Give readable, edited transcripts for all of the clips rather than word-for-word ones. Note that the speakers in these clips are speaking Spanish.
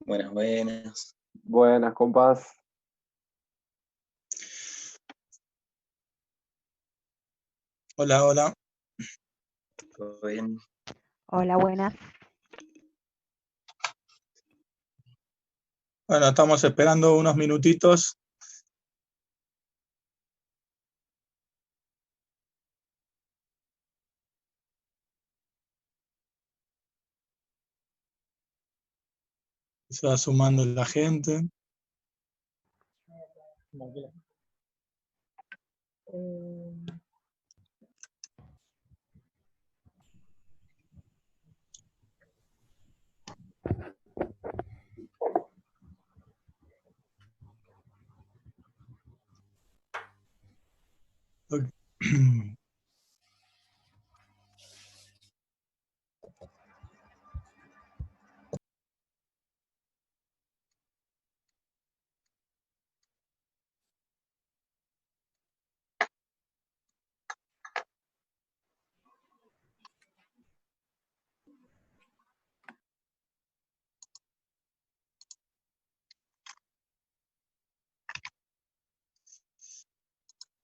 Buenas, buenas. Buenas, compás. Hola, hola. ¿Todo bien? Hola, buenas. Bueno, estamos esperando unos minutitos. Se va sumando la gente.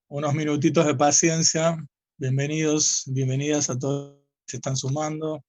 Unos minutitos de paciencia. Bienvenidos, bienvenidas a todos que se están sumando.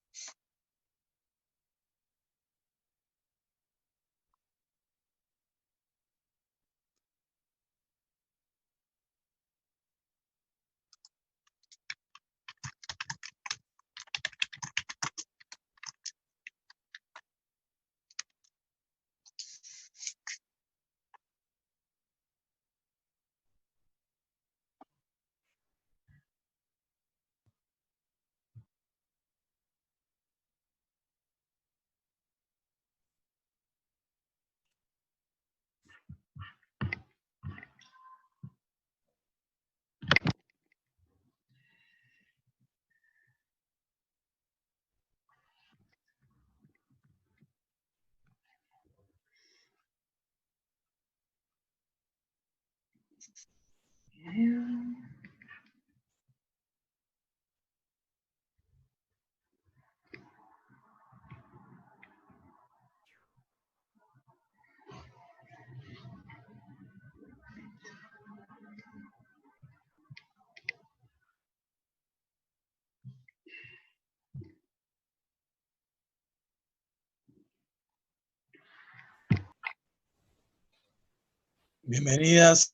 Bienvenidas,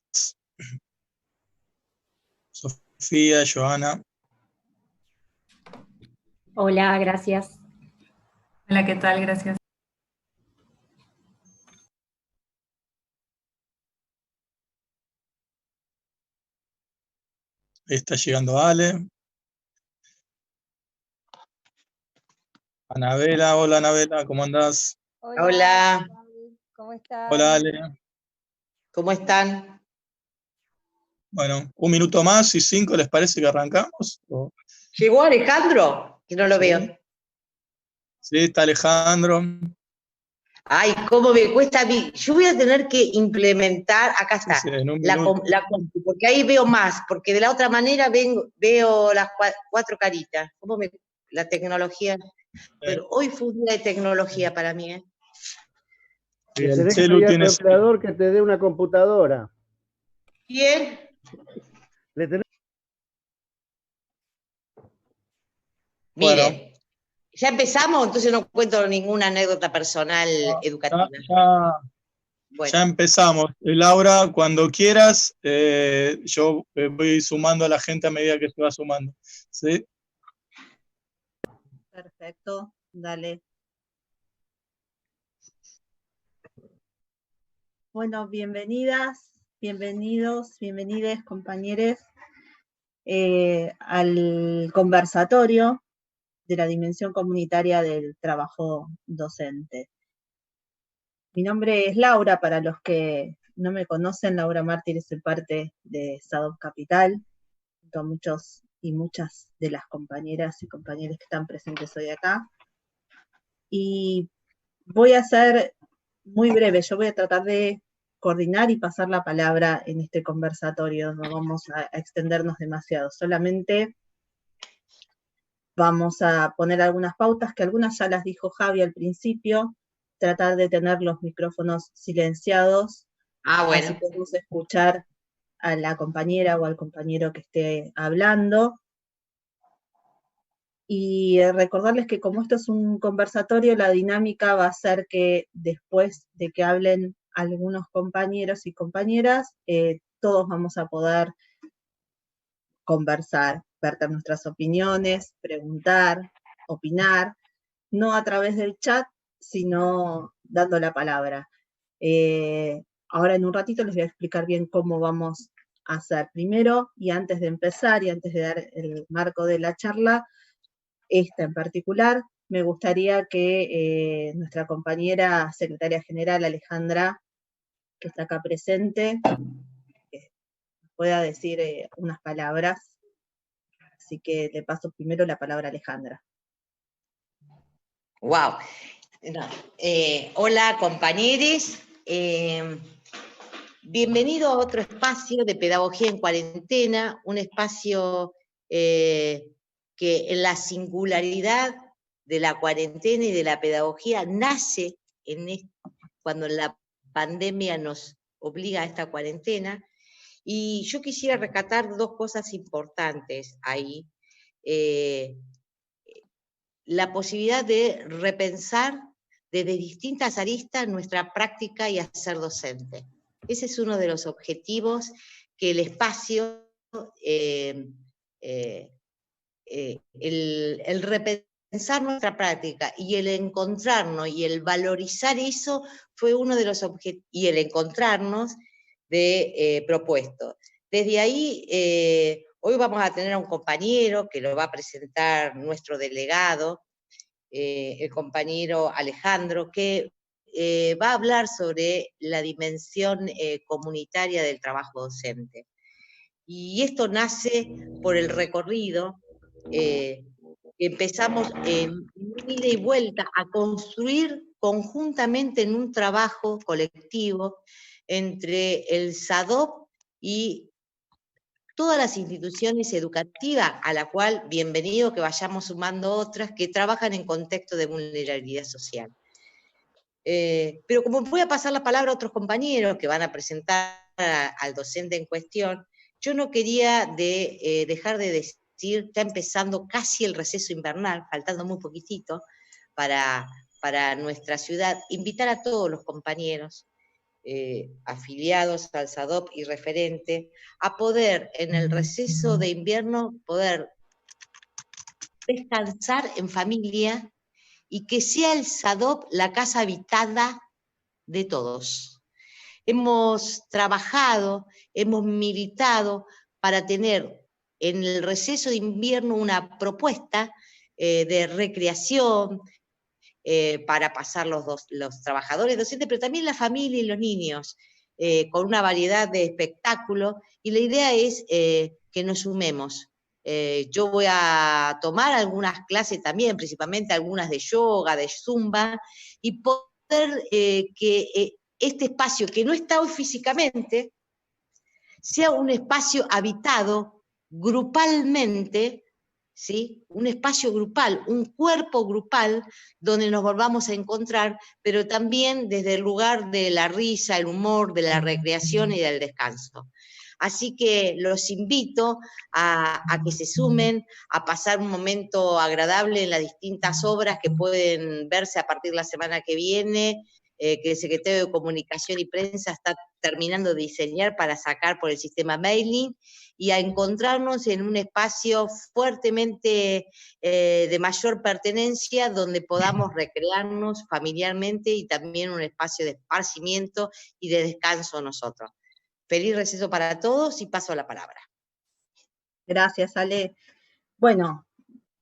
Sofía, Joana. Hola, gracias. Hola, ¿qué tal? Gracias. Ahí está llegando Ale. Anabela, hola Anabela, ¿cómo andás? Hola. ¿Cómo estás? Hola Ale. ¿Cómo están? Bueno, un minuto más y 5, ¿les parece que arrancamos? ¿Llegó Alejandro? Que no lo Sí. veo. Sí, está Alejandro. Ay, cómo me cuesta a mí. Yo voy a tener que implementar, acá está, Sí, en un la minuto. compu, porque ahí veo más, porque de la otra manera veo las cuatro caritas. La tecnología. Pero hoy fue un día de tecnología para mí, ¿eh? Sí, Le el tenés que celu pedir a tu tiene... empleador que te dé una computadora. ¿Quién? Le tenés... Mire, Bueno, ya empezamos, entonces no cuento ninguna anécdota personal educativa. Bueno. Ya empezamos. Laura, cuando quieras, yo voy sumando a la gente a medida que se va sumando. ¿Sí? Perfecto, dale. Bueno, bienvenidas, bienvenidos, bienvenides, compañeros, al conversatorio de la dimensión comunitaria del trabajo docente. Mi nombre es Laura, para los que no me conocen, Laura Mártir, soy parte de SADOP Capital, junto a muchos y muchas de las compañeras y compañeros que están presentes hoy acá. Y voy a ser muy breve, yo voy a tratar de coordinar y pasar la palabra en este conversatorio, no vamos a extendernos demasiado, solamente Vamos a poner algunas pautas, que algunas ya las dijo Javi al principio, tratar de tener los micrófonos silenciados, Bueno. así podemos escuchar a la compañera o al compañero que esté hablando. Y recordarles que como esto es un conversatorio, la dinámica va a ser que después de que hablen algunos compañeros y compañeras, todos vamos a poder conversar, verter nuestras opiniones, preguntar, opinar, no a través del chat, sino dando la palabra. Ahora en un ratito les voy a explicar bien cómo vamos a hacer. Primero, y antes de empezar, y antes de dar el marco de la charla, esta en particular, me gustaría que nuestra compañera secretaria general, Alejandra, que está acá presente, pueda decir unas palabras. Así que le paso primero la palabra a Alejandra. Wow. No, hola compañeros, bienvenido a otro espacio de pedagogía en cuarentena, un espacio que en la singularidad de la cuarentena y de la pedagogía nace cuando la pandemia nos obliga a esta cuarentena, y yo quisiera rescatar dos cosas importantes ahí. La posibilidad de repensar desde distintas aristas nuestra práctica y hacer docente. Ese es uno de los objetivos que el espacio, el repensar nuestra práctica y el encontrarnos y el valorizar eso fue uno de los objetivos, y el encontrarnos de propuesto. Desde ahí, hoy vamos a tener a un compañero que lo va a presentar nuestro delegado, el compañero Alejandro, que va a hablar sobre la dimensión comunitaria del trabajo docente. Y esto nace por el recorrido que empezamos en ida y vuelta a construir conjuntamente en un trabajo colectivo entre el SADOP y todas las instituciones educativas, a la cual bienvenido que vayamos sumando otras que trabajan en contexto de vulnerabilidad social. Pero como voy a pasar la palabra a otros compañeros que van a presentar al docente en cuestión, yo no quería dejar de decir, está empezando casi el receso invernal, faltando muy poquitito para nuestra ciudad, invitar a todos los compañeros afiliados al SADOP y referente, a poder en el receso de invierno poder descansar en familia y que sea el SADOP la casa habitada de todos. Hemos trabajado, hemos militado para tener en el receso de invierno una propuesta de recreación, para pasar los trabajadores docentes, pero también la familia y los niños, con una variedad de espectáculos, y la idea es que nos sumemos. Yo voy a tomar algunas clases también, principalmente algunas de yoga, de zumba, y poder que este espacio, que no está hoy físicamente, sea un espacio habitado grupalmente, ¿sí? Un espacio grupal, un cuerpo grupal donde nos volvamos a encontrar, pero también desde el lugar de la risa, el humor, de la recreación y del descanso. Así que los invito a que se sumen, a pasar un momento agradable en las distintas obras que pueden verse a partir de la semana que viene, que el Secretario de Comunicación y Prensa está terminando de diseñar para sacar por el sistema mailing, y a encontrarnos en un espacio fuertemente de mayor pertenencia, donde podamos recrearnos familiarmente y también un espacio de esparcimiento y de descanso nosotros. Feliz receso para todos y paso la palabra. Gracias, Ale. Bueno,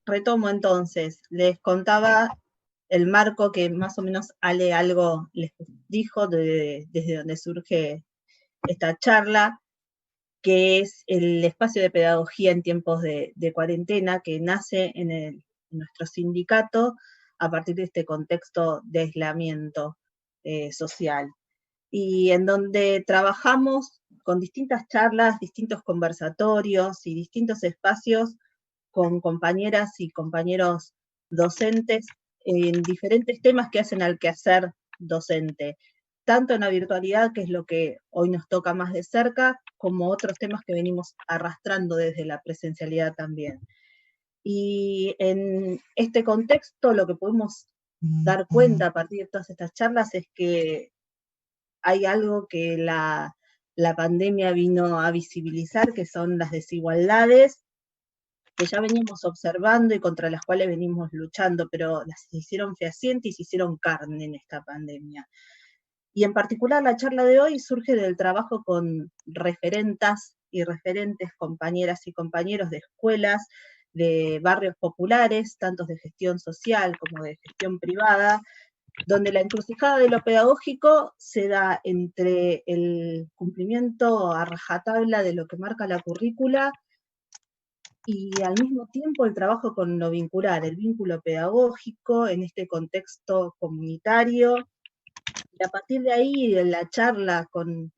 retomo entonces. Les contaba el marco que más o menos Ale algo les dijo desde donde surge esta charla, que es el espacio de pedagogía en tiempos de cuarentena, que nace en nuestro sindicato a partir de este contexto de aislamiento social, y en donde trabajamos con distintas charlas, distintos conversatorios y distintos espacios con compañeras y compañeros docentes en diferentes temas que hacen al quehacer docente, tanto en la virtualidad, que es lo que hoy nos toca más de cerca, como otros temas que venimos arrastrando desde la presencialidad también. Y en este contexto lo que podemos dar cuenta a partir de todas estas charlas es que hay algo que la pandemia vino a visibilizar, que son las desigualdades que ya veníamos observando y contra las cuales venimos luchando, pero las hicieron fehacientes y se hicieron carne en esta pandemia. Y en particular la charla de hoy surge del trabajo con referentas y referentes, compañeras y compañeros de escuelas, de barrios populares, tanto de gestión social como de gestión privada, donde la encrucijada de lo pedagógico se da entre el cumplimiento a rajatabla de lo que marca la currícula y al mismo tiempo el trabajo con lo vincular, el vínculo pedagógico en este contexto comunitario. Y a partir de ahí, en la charla con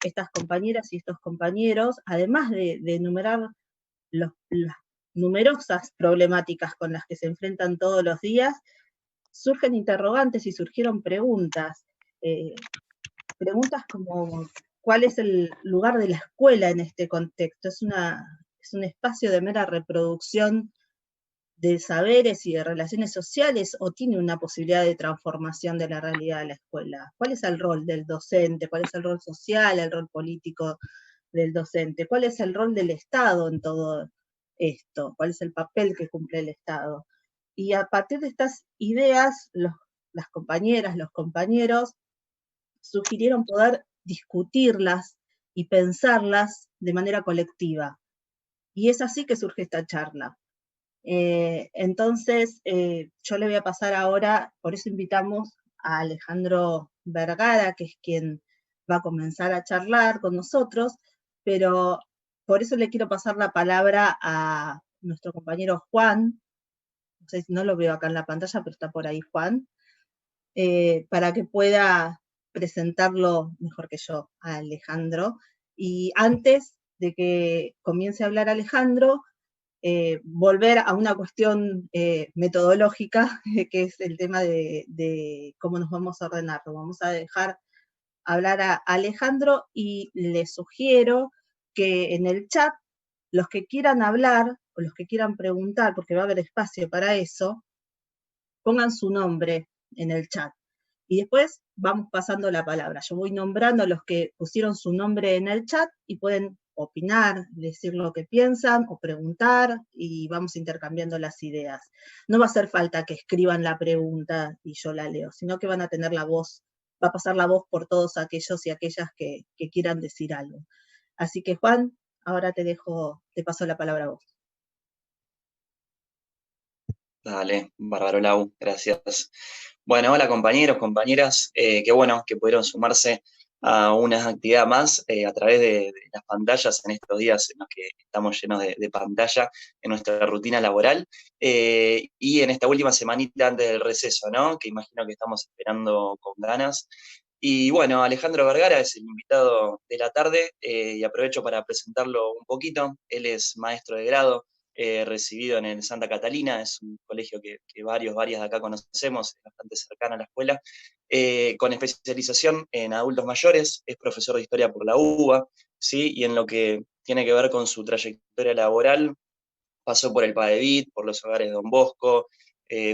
estas compañeras y estos compañeros, además de enumerar las numerosas problemáticas con las que se enfrentan todos los días, surgen interrogantes y surgieron preguntas. Preguntas como, ¿cuál es el lugar de la escuela en este contexto? ¿Es un espacio de mera reproducción de saberes y de relaciones sociales, o tiene una posibilidad de transformación de la realidad de la escuela? ¿Cuál es el rol del docente? ¿Cuál es el rol social, el rol político del docente? ¿Cuál es el rol del Estado en todo esto? ¿Cuál es el papel que cumple el Estado? Y a partir de estas ideas, las compañeras, los compañeros, sugirieron poder discutirlas y pensarlas de manera colectiva. Y es así que surge esta charla. Entonces, yo le voy a pasar ahora, por eso invitamos a Alejandro Vergara, que es quien va a comenzar a charlar con nosotros, pero por eso le quiero pasar la palabra a nuestro compañero Juan, no sé si no lo veo acá en la pantalla, pero está por ahí Juan, para que pueda presentarlo mejor que yo a Alejandro. Y antes de que comience a hablar Alejandro, volver a una cuestión metodológica, que es el tema de cómo nos vamos a ordenar. Lo vamos a dejar hablar a Alejandro y les sugiero que en el chat, los que quieran hablar o los que quieran preguntar, porque va a haber espacio para eso, pongan su nombre en el chat. Y después vamos pasando la palabra. Yo voy nombrando a los que pusieron su nombre en el chat y pueden opinar, decir lo que piensan o preguntar, y vamos intercambiando las ideas. No va a hacer falta que escriban la pregunta y yo la leo, sino que van a tener la voz, va a pasar la voz por todos aquellos y aquellas que quieran decir algo. Así que Juan, ahora te paso la palabra a vos. Dale, bárbaro Lau, gracias. Bueno, hola compañeros, compañeras, qué bueno que pudieron sumarse a una actividad más a través de las pantallas en estos días en los que estamos llenos de pantalla en nuestra rutina laboral, y en esta última semanita antes del receso, ¿no? Que imagino que estamos esperando con ganas. Y bueno, Alejandro Vergara es el invitado de la tarde, y aprovecho para presentarlo un poquito. Él es maestro de grado, recibido en el Santa Catalina, es un colegio que varias de acá conocemos, es bastante cercano a la escuela, con especialización en adultos mayores, es profesor de historia por la UBA, ¿sí? Y en lo que tiene que ver con su trayectoria laboral, pasó por el PADEVIT, por los hogares de Don Bosco,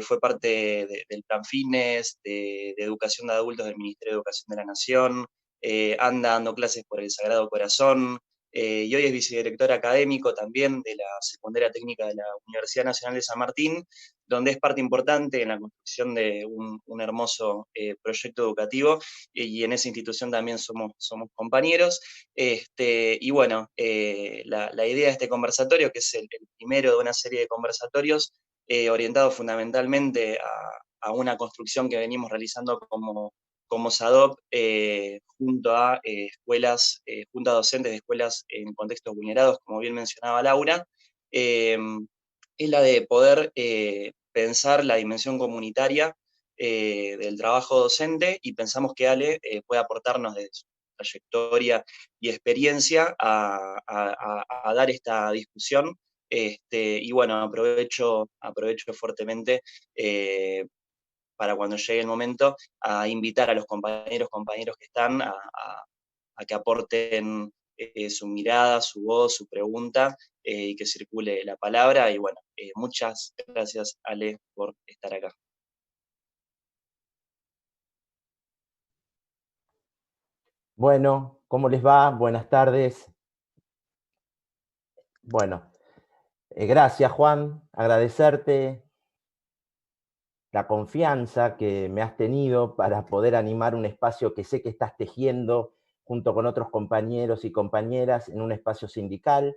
fue parte del Plan Fitness, de educación de adultos del Ministerio de Educación de la Nación, anda dando clases por el Sagrado Corazón, y hoy es vicedirector académico también de la Secundaria Técnica de la Universidad Nacional de San Martín, donde es parte importante en la construcción de un hermoso proyecto educativo, y en esa institución también somos compañeros. Y bueno, la idea de este conversatorio, que es el primero de una serie de conversatorios, orientado fundamentalmente a una construcción que venimos realizando como SADOP, junto a escuelas, junto a docentes de escuelas en contextos vulnerados, como bien mencionaba Laura, es la de poder pensar la dimensión comunitaria del trabajo docente, y pensamos que Ale puede aportarnos desde su trayectoria y experiencia a dar esta discusión Y bueno, aprovecho fuertemente para cuando llegue el momento a invitar a los compañeros que están a que aporten su mirada, su voz, su pregunta y que circule la palabra. Y bueno, muchas gracias, Ale, por estar acá. Bueno, ¿cómo les va? Buenas tardes. Bueno, gracias, Juan. Agradecerte la confianza que me has tenido para poder animar un espacio que sé que estás tejiendo junto con otros compañeros y compañeras en un espacio sindical,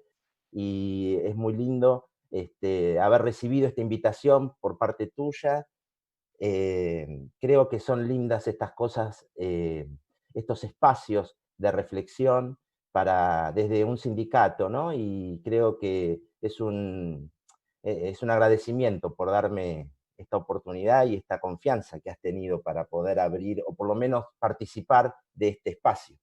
y es muy lindo haber recibido esta invitación por parte tuya. Creo que son lindas estas cosas, estos espacios de reflexión desde un sindicato, ¿no? Y creo que es un agradecimiento por darme esta oportunidad y esta confianza que has tenido para poder abrir, o por lo menos participar de este espacio.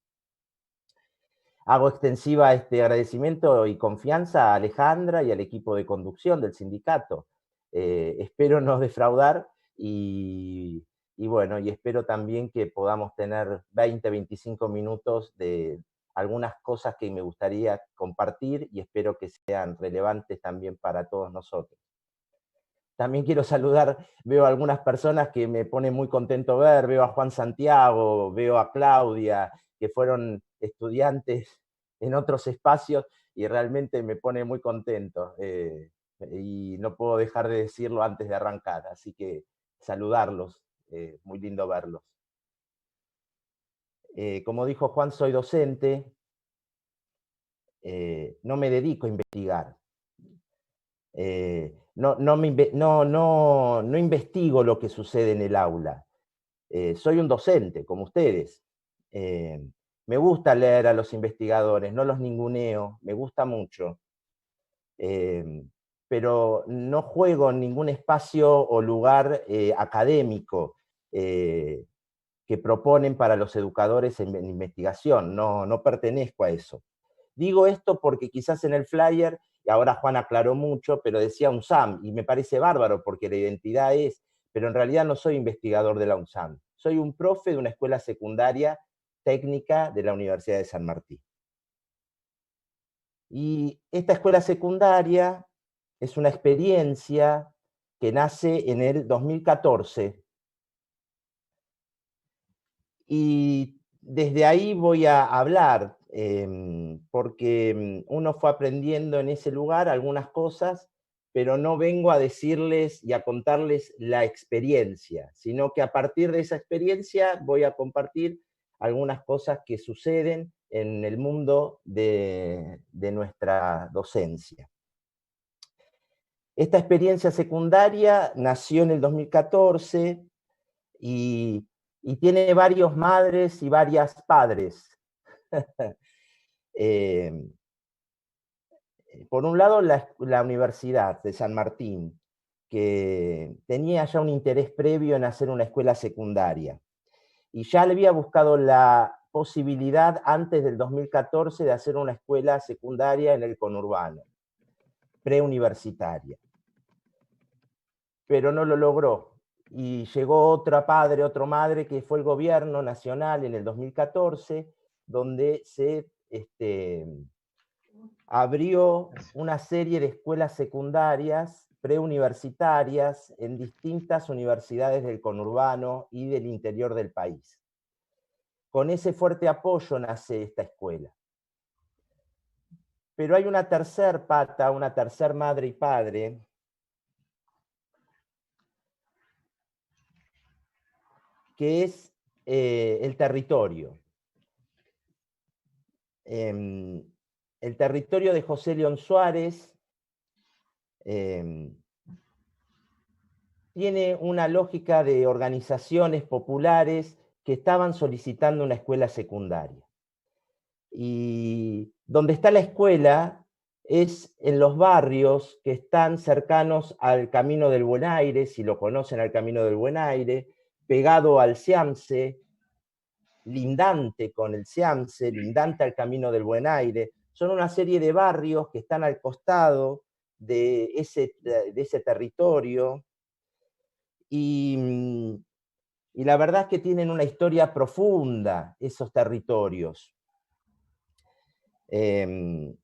Hago extensiva este agradecimiento y confianza a Alejandra y al equipo de conducción del sindicato. Espero no defraudar y bueno, y espero también que podamos tener 20, 25 minutos de algunas cosas que me gustaría compartir y espero que sean relevantes también para todos nosotros. También quiero saludar, veo a algunas personas que me pone muy contento ver, veo a Juan Santiago, veo a Claudia, que fueron estudiantes en otros espacios y realmente me pone muy contento. Y no puedo dejar de decirlo antes de arrancar, así que saludarlos, muy lindo verlos. Como dijo Juan, soy docente, no me dedico a investigar. No investigo lo que sucede en el aula. Soy un docente, como ustedes. Me gusta leer a los investigadores, no los ninguneo, me gusta mucho. Pero no juego en ningún espacio o lugar académico que proponen para los educadores en investigación. No pertenezco a eso. Digo esto porque quizás en el flyer, y ahora Juan aclaró mucho, pero decía UNSAM, y me parece bárbaro porque la identidad es, pero en realidad no soy investigador de la UNSAM. Soy un profe de una escuela secundaria técnica de la Universidad de San Martín. Y esta escuela secundaria es una experiencia que nace en el 2014. Y desde ahí voy a hablar, porque uno fue aprendiendo en ese lugar algunas cosas, pero no vengo a decirles y a contarles la experiencia, sino que a partir de esa experiencia voy a compartir algunas cosas que suceden en el mundo de nuestra docencia. Esta experiencia secundaria nació en el 2014 y tiene varios madres y varias padres. Por un lado, la Universidad de San Martín, que tenía ya un interés previo en hacer una escuela secundaria. Y ya le había buscado la posibilidad antes del 2014 de hacer una escuela secundaria en el conurbano, preuniversitaria. Pero no lo logró. Y llegó otro madre, que fue el gobierno nacional en el 2014, donde se abrió una serie de escuelas secundarias preuniversitarias en distintas universidades del conurbano y del interior del país. Con ese fuerte apoyo nace esta escuela. Pero hay una tercer pata, una tercer madre y padre, que es el territorio. El territorio de José León Suárez tiene una lógica de organizaciones populares que estaban solicitando una escuela secundaria. Y donde está la escuela es en los barrios que están cercanos al Camino del Buen Aire, si lo conocen, al Camino del Buen Aire, pegado al Seamse, lindante con el Seamse, lindante al Camino del Buen Aire. Son una serie de barrios que están al costado de ese territorio, y la verdad es que tienen una historia profunda esos territorios, que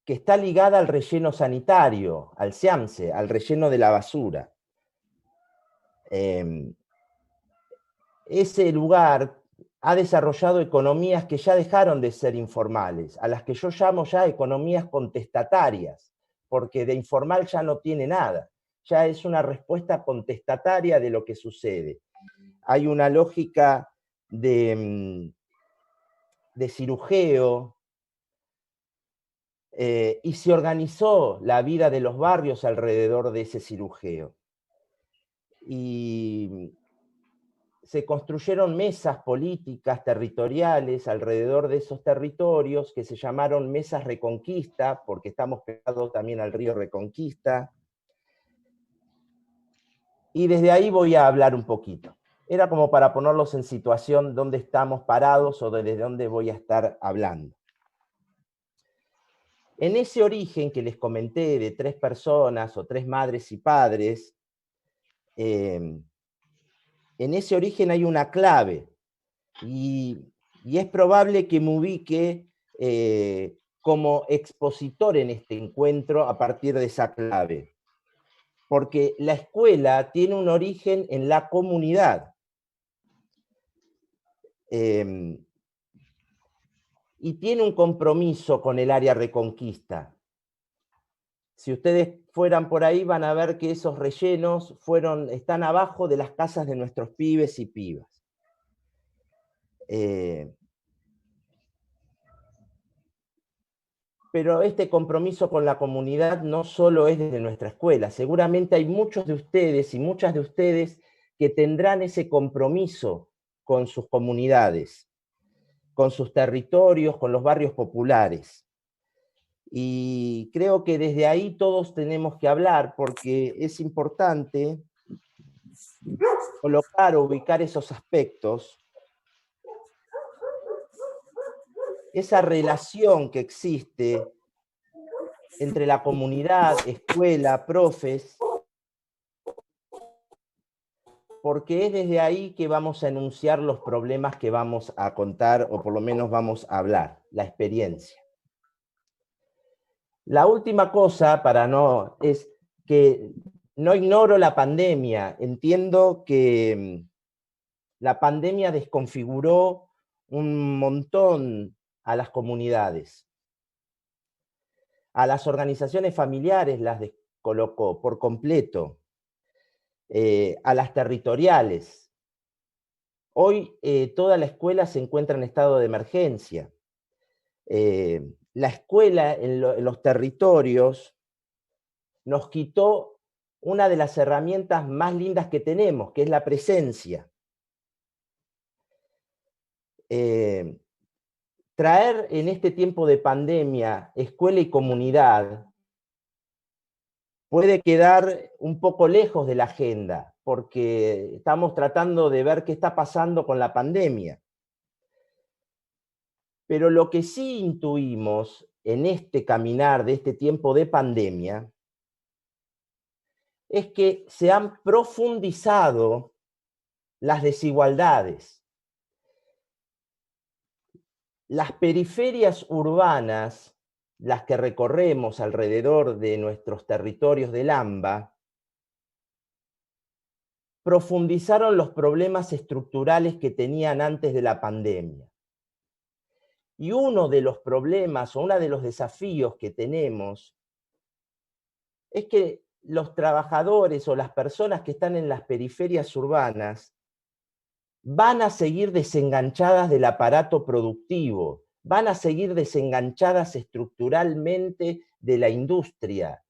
está ligada al relleno sanitario, al SEAMSE, al relleno de la basura. Ese lugar ha desarrollado economías que ya dejaron de ser informales, a las que yo llamo ya economías contestatarias, porque de informal ya no tiene nada, ya es una respuesta contestataria de lo que sucede. Hay una lógica de cirujeo, y se organizó la vida de los barrios alrededor de ese cirujeo. Y se construyeron mesas políticas territoriales alrededor de esos territorios que se llamaron mesas Reconquista, porque estamos pegados también al río Reconquista. Y desde ahí voy a hablar un poquito. Era como para ponerlos en situación dónde estamos parados o desde dónde voy a estar hablando. En ese origen que les comenté de 3 personas o 3 madres y padres, en ese origen hay una clave, y es probable que me ubique como expositor en este encuentro a partir de esa clave, porque la escuela tiene un origen en la comunidad, y tiene un compromiso con el área Reconquista. Si ustedes fueran por ahí van a ver que esos rellenos están abajo de las casas de nuestros pibes y pibas. Pero este compromiso con la comunidad no solo es desde nuestra escuela. Seguramente hay muchos de ustedes y muchas de ustedes que tendrán ese compromiso con sus comunidades, con sus territorios, con los barrios populares. Y creo que desde ahí todos tenemos que hablar, porque es importante colocar o ubicar esos aspectos, esa relación que existe entre la comunidad, escuela, profes, porque es desde ahí que vamos a enunciar los problemas que vamos a contar, o por lo menos vamos a hablar, la experiencia. La última cosa, es que no ignoro la pandemia. Entiendo que la pandemia desconfiguró un montón a las comunidades. A las organizaciones familiares las descolocó por completo. A las territoriales. Hoy toda la escuela se encuentra en estado de emergencia. La escuela en los territorios nos quitó una de las herramientas más lindas que tenemos, que es la presencia. Traer en este tiempo de pandemia escuela y comunidad puede quedar un poco lejos de la agenda, porque estamos tratando de ver qué está pasando con la pandemia. Pero lo que sí intuimos en este caminar de este tiempo de pandemia es que se han profundizado las desigualdades. Las periferias urbanas, las que recorremos alrededor de nuestros territorios del AMBA, profundizaron los problemas estructurales que tenían antes de la pandemia. Y uno de los problemas o uno de los desafíos que tenemos es que los trabajadores o las personas que están en las periferias urbanas van a seguir desenganchadas del aparato productivo, van a seguir desenganchadas estructuralmente de la industria.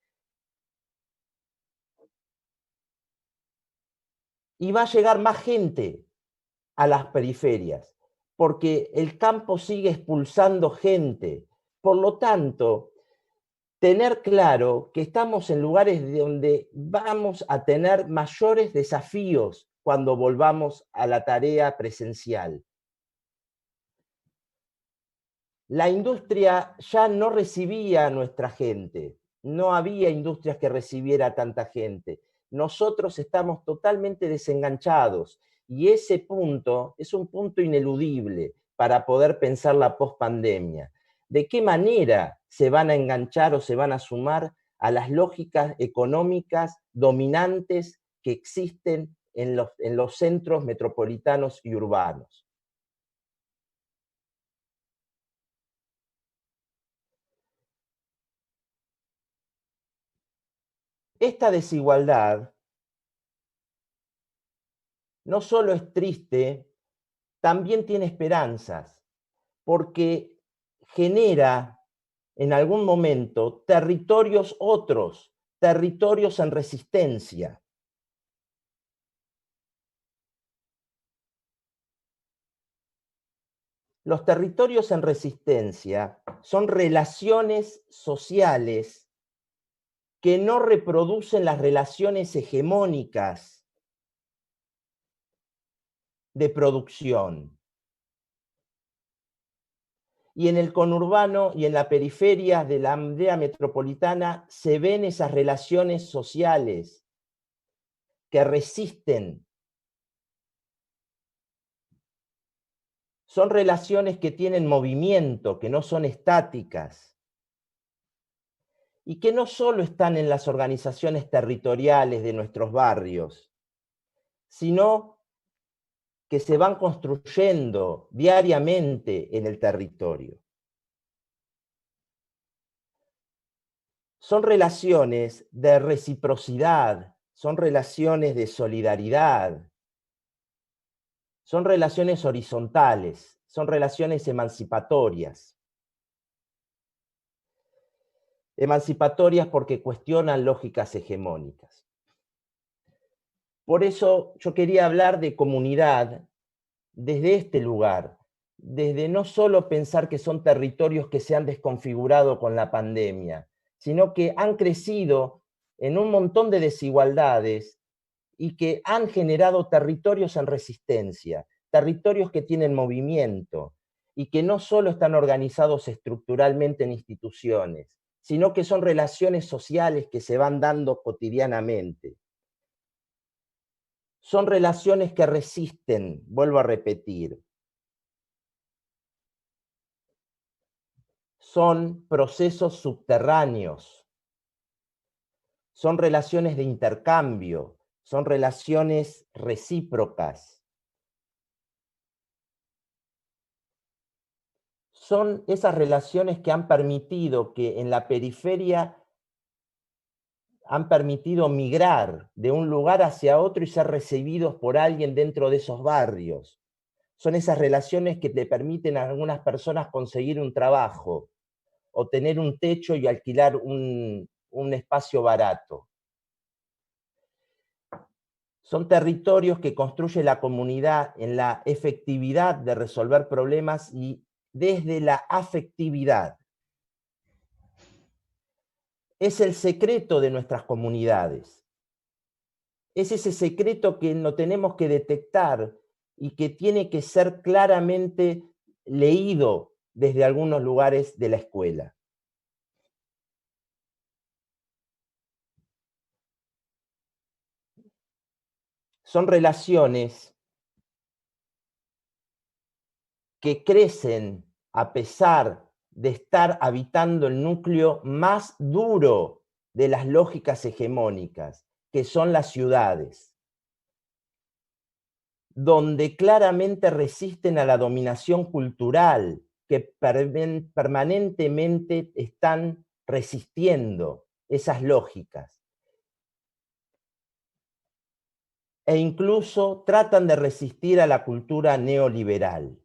Y va a llegar más gente a las periferias, porque el campo sigue expulsando gente. Por lo tanto, tener claro que estamos en lugares donde vamos a tener mayores desafíos cuando volvamos a la tarea presencial. La industria ya no recibía a nuestra gente. no había industrias que recibiera a tanta gente. Nosotros estamos totalmente desenganchados y ese punto es un punto ineludible para poder pensar la pospandemia. ¿De qué manera se van a enganchar o se van a sumar a las lógicas económicas dominantes que existen en los centros metropolitanos y urbanos? Esta desigualdad no solo es triste, también tiene esperanzas, porque genera en algún momento territorios otros, territorios en resistencia. Los territorios en resistencia son relaciones sociales que no reproducen las relaciones hegemónicas de producción. Y en el conurbano y en la periferia de la aldea metropolitana se ven esas relaciones sociales que resisten. Son relaciones que tienen movimiento, que no son estáticas. Y que no solo están en las organizaciones territoriales de nuestros barrios, sino que se van construyendo diariamente en el territorio. Son relaciones de reciprocidad, son relaciones de solidaridad, son relaciones horizontales, son relaciones emancipatorias. Emancipatorias porque cuestionan lógicas hegemónicas. Por eso yo quería hablar de comunidad desde este lugar, desde no solo pensar que son territorios que se han desconfigurado con la pandemia, sino que han crecido en un montón de desigualdades y que han generado territorios en resistencia, territorios que tienen movimiento y que no solo están organizados estructuralmente en instituciones, sino que son relaciones sociales que se van dando cotidianamente. Son relaciones que resisten, vuelvo a repetir. Son procesos subterráneos. Son relaciones de intercambio, son relaciones recíprocas. Son esas relaciones que han permitido que en la periferia han permitido migrar de un lugar hacia otro y ser recibidos por alguien dentro de esos barrios. Son esas relaciones que te permiten a algunas personas conseguir un trabajo o tener un techo y alquilar un espacio barato. Son territorios que construye la comunidad en la efectividad de resolver problemas y desde la afectividad. Es el secreto de nuestras comunidades. Es ese secreto que lo tenemos que detectar y que tiene que ser claramente leído desde algunos lugares de la escuela. Son relaciones que crecen a pesar de estar habitando el núcleo más duro de las lógicas hegemónicas, que son las ciudades, donde claramente resisten a la dominación cultural, que permanentemente están resistiendo esas lógicas. E incluso tratan de resistir a la cultura neoliberal.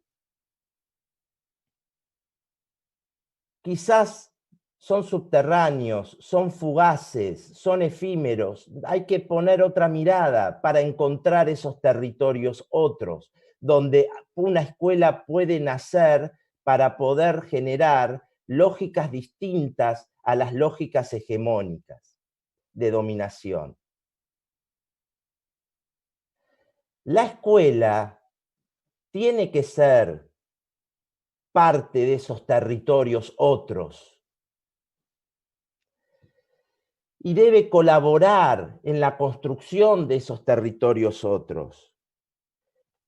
Quizás son subterráneos, son fugaces, son efímeros. Hay que poner otra mirada para encontrar esos territorios otros, donde una escuela puede nacer para poder generar lógicas distintas a las lógicas hegemónicas de dominación. La escuela tiene que ser parte de esos territorios otros. y debe colaborar en la construcción de esos territorios otros.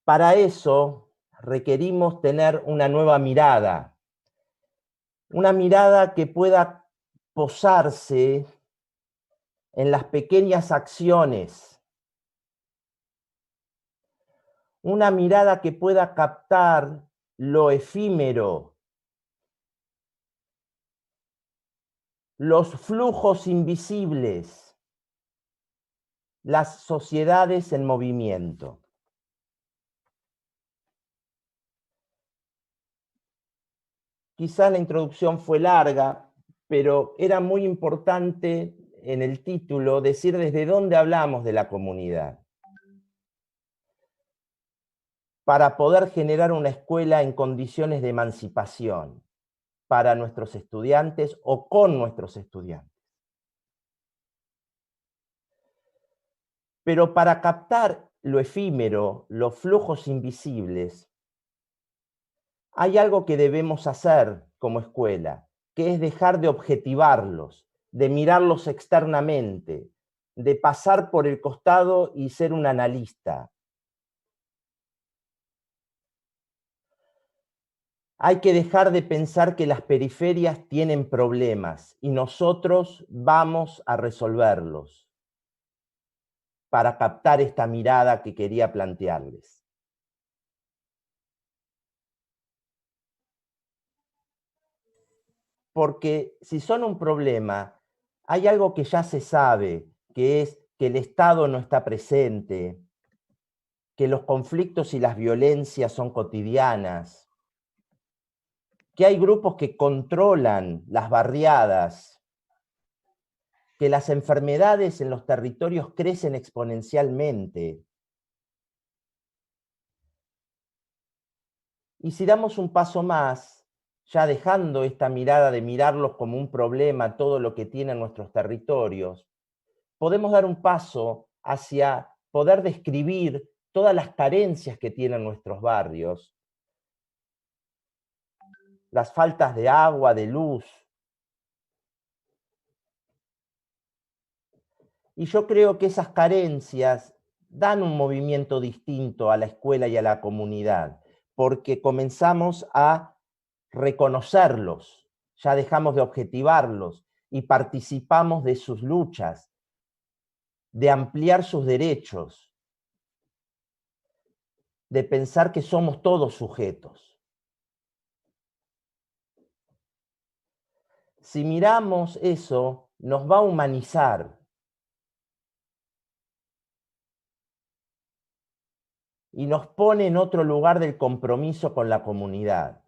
Para eso requerimos tener una nueva mirada que pueda posarse en las pequeñas acciones, una mirada que pueda captar lo efímero, los flujos invisibles, las sociedades en movimiento. Quizás la introducción fue larga, pero era muy importante en el título decir desde dónde hablamos de la comunidad, para poder generar una escuela en condiciones de emancipación para nuestros estudiantes o con nuestros estudiantes. Pero para captar lo efímero, los flujos invisibles, hay algo que debemos hacer como escuela, que es dejar de objetivarlos, de mirarlos externamente, de pasar por el costado y ser un analista. Hay que dejar de pensar que las periferias tienen problemas y nosotros vamos a resolverlos, para captar esta mirada que quería plantearles. Porque si son un problema, hay algo que ya se sabe, que es que el Estado no está presente, que los conflictos y las violencias son cotidianas, que hay grupos que controlan las barriadas, que las enfermedades en los territorios crecen exponencialmente. Y si damos un paso más, ya dejando esta mirada de mirarlos como un problema, todo lo que tienen nuestros territorios, podemos dar un paso hacia poder describir todas las carencias que tienen nuestros barrios, las faltas de agua, de luz. Y yo creo que esas carencias dan un movimiento distinto a la escuela y a la comunidad, porque comenzamos a reconocerlos, ya dejamos de objetivarlos y participamos de sus luchas, de ampliar sus derechos, de pensar que somos todos sujetos. Si miramos eso, nos va a humanizar. Y nos pone en otro lugar del compromiso con la comunidad.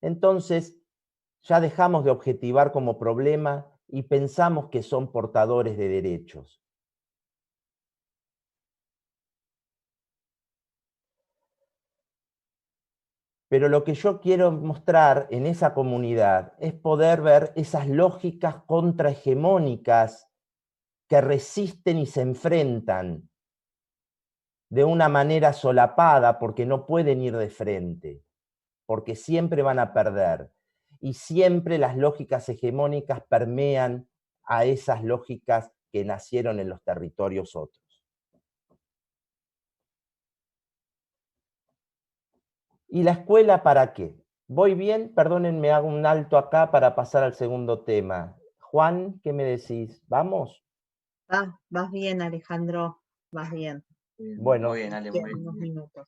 Entonces, ya dejamos de objetivar como problema y pensamos que son portadores de derechos. Pero lo que yo quiero mostrar en esa comunidad es poder ver esas lógicas contrahegemónicas que resisten y se enfrentan de una manera solapada porque no pueden ir de frente, porque siempre van a perder. Y siempre las lógicas hegemónicas permean a esas lógicas que nacieron en los territorios otros. ¿Y la escuela para qué? ¿Voy bien? Perdónenme, hago un alto acá para pasar al segundo tema. Juan, ¿qué me decís? ¿Vamos? Vas bien, Alejandro, vas bien. Bueno, muy bien, Ale, muy bien. Unos minutos.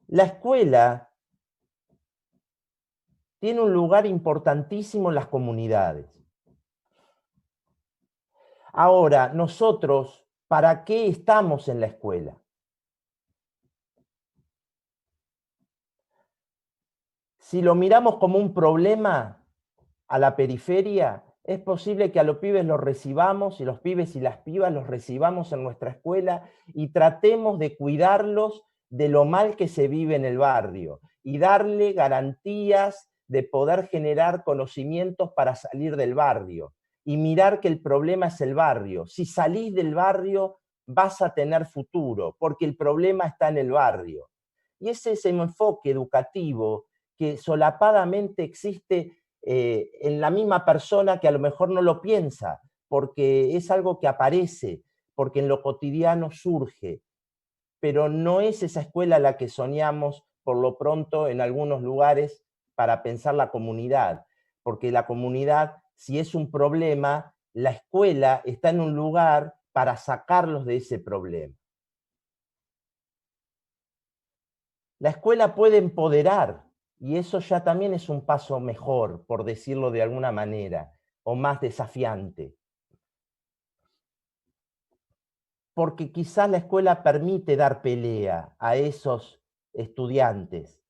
La escuela tiene un lugar importantísimo en las comunidades. Ahora, nosotros, ¿para qué estamos en la escuela? Si lo miramos como un problema a la periferia, es posible que a los pibes los recibamos, y los pibes y las pibas los recibamos en nuestra escuela y tratemos de cuidarlos de lo mal que se vive en el barrio y darle garantías de poder generar conocimientos para salir del barrio y mirar que el problema es el barrio. Si salís del barrio vas a tener futuro, porque el problema está en el barrio. Y ese es el enfoque educativo que solapadamente existe en la misma persona que a lo mejor no lo piensa, porque es algo que aparece, porque en lo cotidiano surge, pero no es esa escuela la que soñamos por lo pronto en algunos lugares para pensar la comunidad, porque la comunidad, si es un problema, la escuela está en un lugar para sacarlos de ese problema. La escuela puede empoderar, y eso ya también es un paso mejor, por decirlo de alguna manera, o más desafiante. Porque quizás la escuela permite dar pelea a esos estudiantes.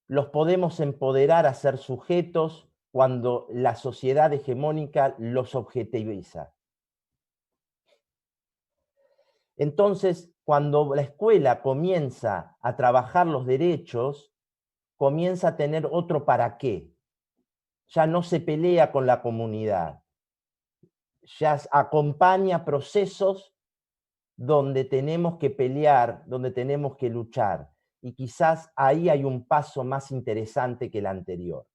Los podemos empoderar a ser sujetos cuando la sociedad hegemónica los objetiviza. Entonces, cuando la escuela comienza a trabajar los derechos, comienza a tener otro para qué. Ya no se pelea con la comunidad, ya acompaña procesos donde tenemos que pelear, donde tenemos que luchar. Y quizás ahí hay un paso más interesante que el anterior.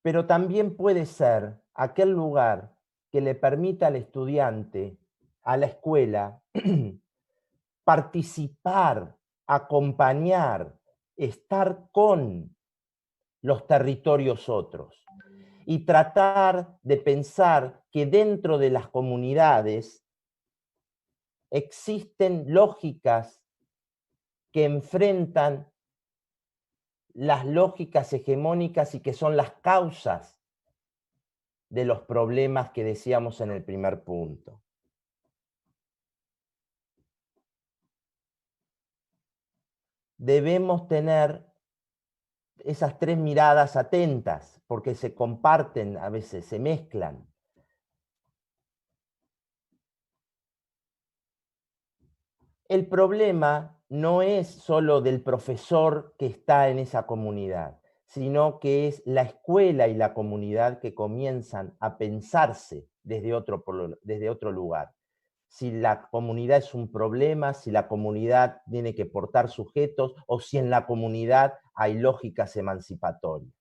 Pero también puede ser aquel lugar que le permita al estudiante, a la escuela, participar, acompañar, estar con los territorios otros y tratar de pensar que dentro de las comunidades existen lógicas que enfrentan las lógicas hegemónicas y que son las causas de los problemas que decíamos en el primer punto. Debemos tener esas tres miradas atentas, porque se comparten, a veces se mezclan. El problema no es solo del profesor que está en esa comunidad, sino que es la escuela y la comunidad que comienzan a pensarse desde otro lugar. Si la comunidad es un problema, si la comunidad tiene que portar sujetos o si en la comunidad hay lógicas emancipatorias.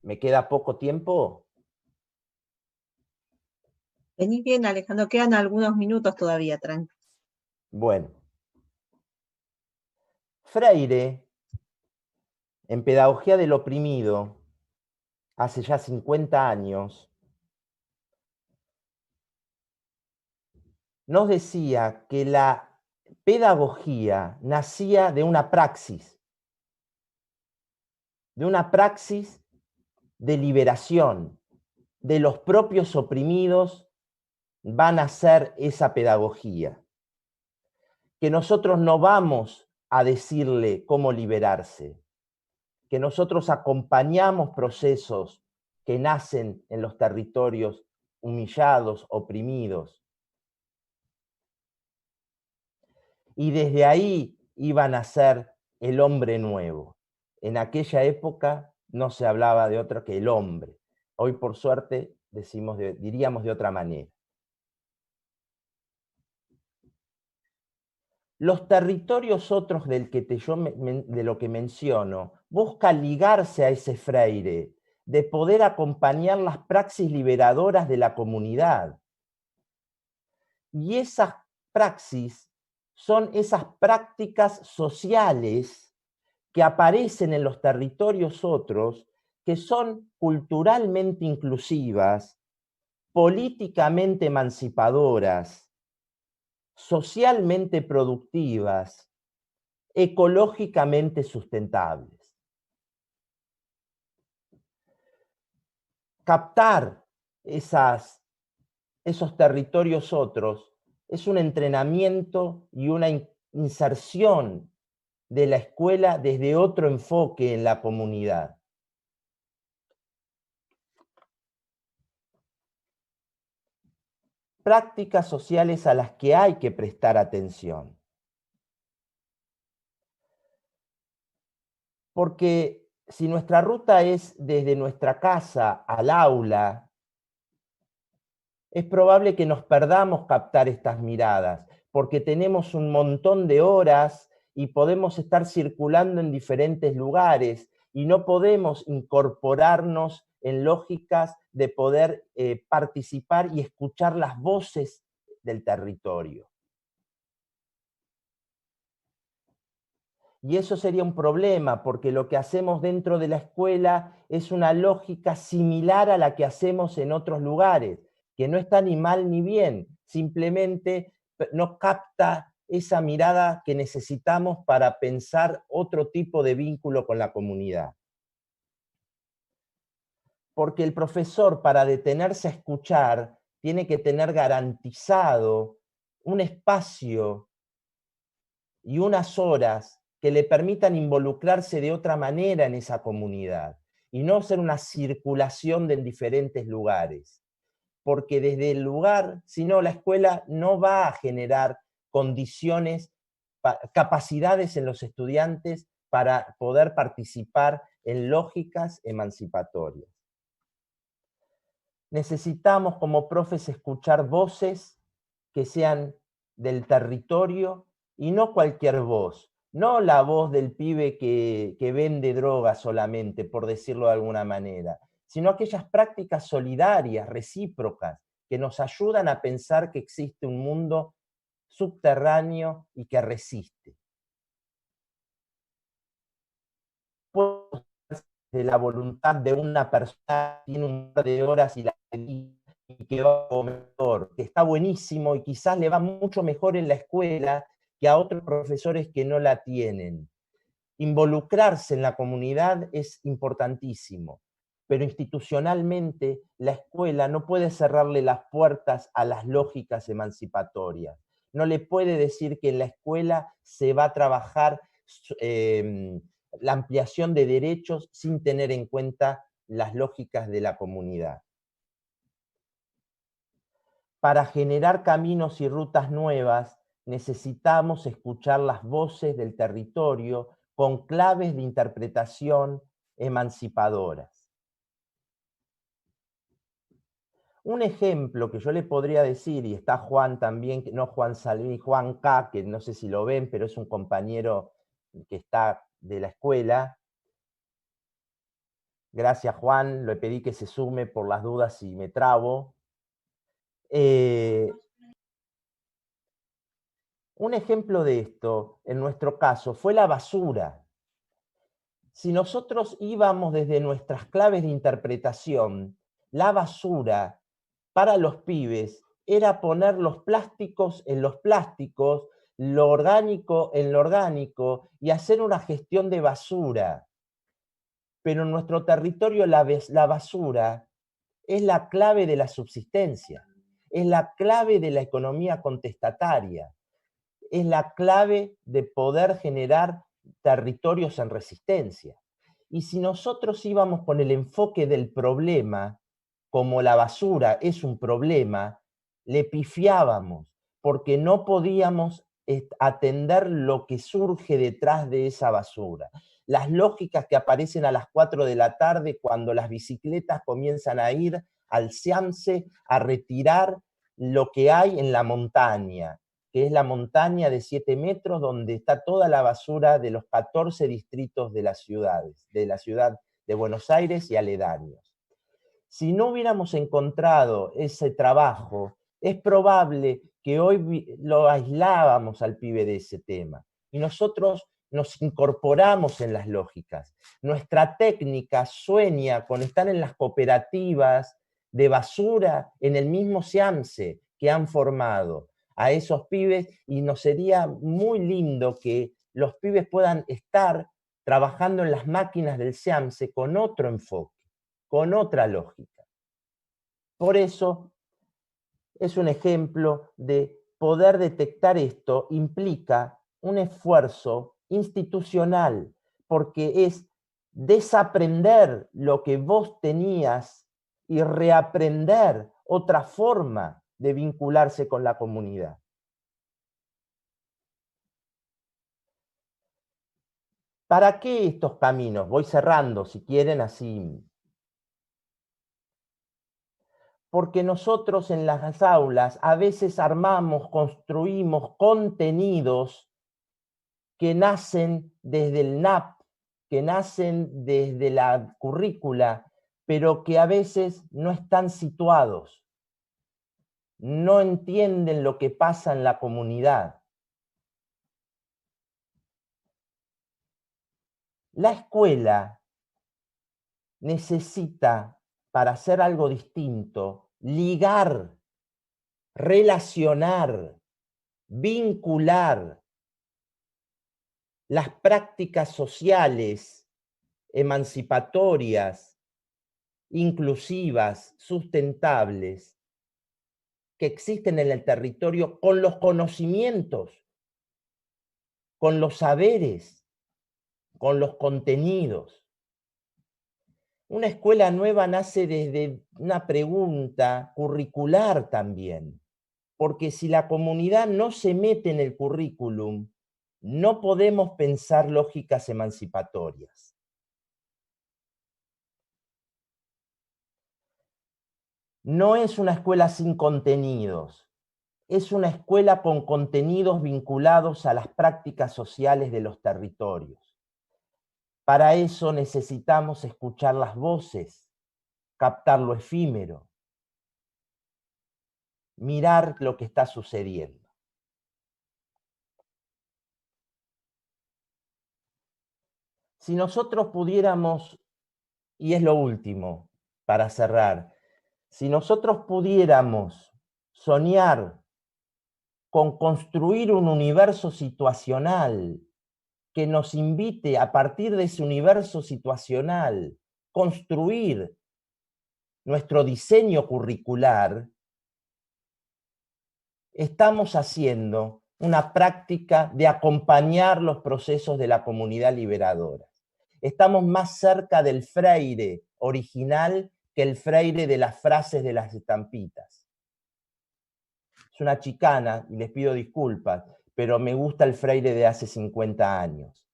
¿Me queda poco tiempo? Venís bien, Alejandro, quedan algunos minutos todavía, tranqui. Bueno. Freire, en Pedagogía del Oprimido, hace ya 50 años, nos decía que la pedagogía nacía de una praxis de liberación, de los propios oprimidos van a hacer esa pedagogía. Que nosotros no vamos a decirle cómo liberarse, que nosotros acompañamos procesos que nacen en los territorios humillados, oprimidos. Y desde ahí iban a ser el hombre nuevo. En aquella época no se hablaba de otro que el hombre. Hoy, por suerte, diríamos de otra manera. Los territorios otros de lo que menciono buscan ligarse a ese Freire, de poder acompañar las praxis liberadoras de la comunidad. Y esas praxis son esas prácticas sociales que aparecen en los territorios otros, que son culturalmente inclusivas, políticamente emancipadoras, socialmente productivas, ecológicamente sustentables. Captar esos territorios otros es un entrenamiento y una inserción de la escuela desde otro enfoque en la comunidad. Prácticas sociales a las que hay que prestar atención. Porque si nuestra ruta es desde nuestra casa al aula, es probable que nos perdamos captar estas miradas, porque tenemos un montón de horas y podemos estar circulando en diferentes lugares y no podemos incorporarnos en lógicas de poder participar y escuchar las voces del territorio. Y eso sería un problema, porque lo que hacemos dentro de la escuela es una lógica similar a la que hacemos en otros lugares, que no está ni mal ni bien, simplemente no capta esa mirada que necesitamos para pensar otro tipo de vínculo con la comunidad. Porque el profesor, para detenerse a escuchar, tiene que tener garantizado un espacio y unas horas que le permitan involucrarse de otra manera en esa comunidad y no ser una circulación de diferentes lugares. Porque desde el lugar, si no, la escuela no va a generar condiciones, capacidades en los estudiantes para poder participar en lógicas emancipatorias. Necesitamos como profes escuchar voces que sean del territorio y no cualquier voz, no la voz del pibe que vende droga solamente, por decirlo de alguna manera, sino aquellas prácticas solidarias, recíprocas, que nos ayudan a pensar que existe un mundo subterráneo y que resiste. De la voluntad de una persona que tiene un par de horas y que va a comer, que está buenísimo y quizás le va mucho mejor en la escuela que a otros profesores que no la tienen. Involucrarse en la comunidad es importantísimo, pero institucionalmente la escuela no puede cerrarle las puertas a las lógicas emancipatorias. No le puede decir que en la escuela se va a trabajar la ampliación de derechos sin tener en cuenta las lógicas de la comunidad. Para generar caminos y rutas nuevas, necesitamos escuchar las voces del territorio con claves de interpretación emancipadoras. Un ejemplo que yo le podría decir, y está Juan también, no Juan Salvini, Juan K., que no sé si lo ven, pero es un compañero que está de la escuela. Gracias, Juan, le pedí que se sume por las dudas si me trabo. Un ejemplo de esto, en nuestro caso, fue la basura. Si nosotros íbamos desde nuestras claves de interpretación, la basura para los pibes era poner los plásticos en los plásticos, lo orgánico en lo orgánico y hacer una gestión de basura. Pero en nuestro territorio la basura es la clave de la subsistencia, es la clave de la economía contestataria, es la clave de poder generar territorios en resistencia. Y si nosotros íbamos con el enfoque del problema, como la basura es un problema, le pifiábamos, porque no podíamos atender lo que surge detrás de esa basura. Las lógicas que aparecen a las 4 de la tarde cuando las bicicletas comienzan a ir al Siamse a retirar lo que hay en la montaña, que es la montaña de 7 metros donde está toda la basura de los 14 distritos de las ciudades, de la ciudad de Buenos Aires y aledaños. Si no hubiéramos encontrado ese trabajo, es probable que hoy lo aislábamos al pibe de ese tema. Y nosotros nos incorporamos en las lógicas. Nuestra técnica sueña con estar en las cooperativas de basura en el mismo Siamse que han formado a esos pibes, y nos sería muy lindo que los pibes puedan estar trabajando en las máquinas del Siamse con otro enfoque, con otra lógica. Por eso es un ejemplo de poder detectar esto, implica un esfuerzo institucional, porque es desaprender lo que vos tenías y reaprender otra forma de vincularse con la comunidad. ¿Para qué estos caminos? Voy cerrando, si quieren, así. porque nosotros en las aulas a veces armamos, construimos contenidos que nacen desde el NAP, que nacen desde la currícula, pero que a veces no están situados, no entienden lo que pasa en la comunidad. La escuela necesita, para hacer algo distinto, ligar, relacionar, vincular las prácticas sociales, emancipatorias, inclusivas, sustentables, que existen en el territorio con los conocimientos, con los saberes, con los contenidos. Una escuela nueva nace desde una pregunta curricular también, porque si la comunidad no se mete en el currículum, no podemos pensar lógicas emancipatorias. No es una escuela sin contenidos, es una escuela con contenidos vinculados a las prácticas sociales de los territorios. Para eso necesitamos escuchar las voces, captar lo efímero, mirar lo que está sucediendo. Si nosotros pudiéramos, y es lo último para cerrar, si nosotros pudiéramos soñar con construir un universo situacional que nos invite a partir de ese universo situacional construir nuestro diseño curricular, estamos haciendo una práctica de acompañar los procesos de la comunidad liberadora. Estamos más cerca del Freire original que el Freire de las frases de las estampitas. Es una chicana y les pido disculpas, pero me gusta el Freire de hace 50 años.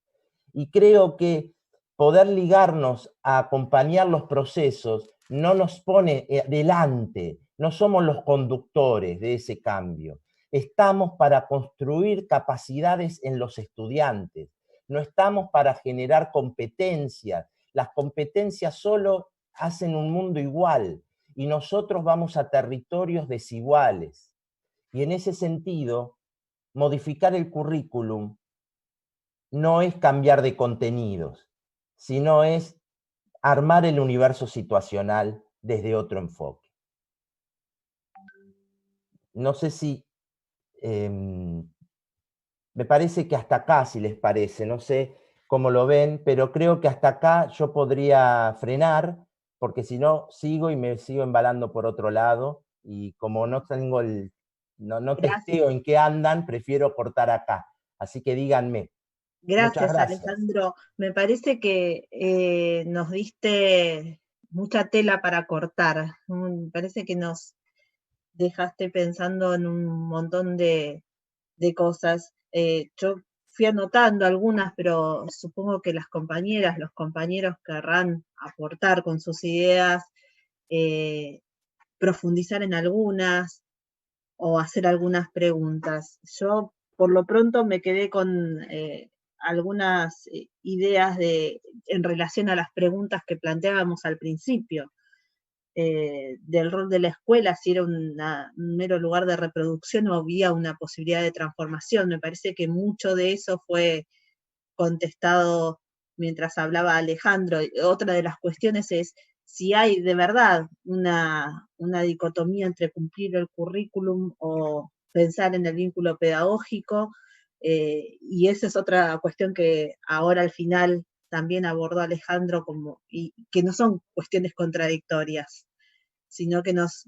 Y creo que poder ligarnos a acompañar los procesos no nos pone delante, no somos los conductores de ese cambio. Estamos para construir capacidades en los estudiantes, no estamos para generar competencias. Las competencias solo hacen un mundo igual y nosotros vamos a territorios desiguales. Y en ese sentido, modificar el currículum no es cambiar de contenidos, sino es armar el universo situacional desde otro enfoque. No sé si, me parece que hasta acá, si les parece, no sé cómo lo ven, pero creo que hasta acá yo podría frenar, porque si no, sigo y me sigo embalando por otro lado, y como no tengo no testeo en qué andan, prefiero cortar acá. Así que díganme. Gracias, Alejandro. Me parece que nos diste mucha tela para cortar. Me parece que nos dejaste pensando en un montón de cosas. Yo fui anotando algunas, pero supongo que las compañeras, los compañeros querrán aportar con sus ideas, profundizar en algunas o hacer algunas preguntas. Yo, por lo pronto, me quedé con algunas ideas en relación a las preguntas que planteábamos al principio, del rol de la escuela, si era un mero lugar de reproducción o había una posibilidad de transformación. Me parece que mucho de eso fue contestado mientras hablaba Alejandro. Otra de las cuestiones es si hay de verdad una dicotomía entre cumplir el currículum o pensar en el vínculo pedagógico, y esa es otra cuestión que ahora al final también abordó Alejandro, y que no son cuestiones contradictorias, sino que nos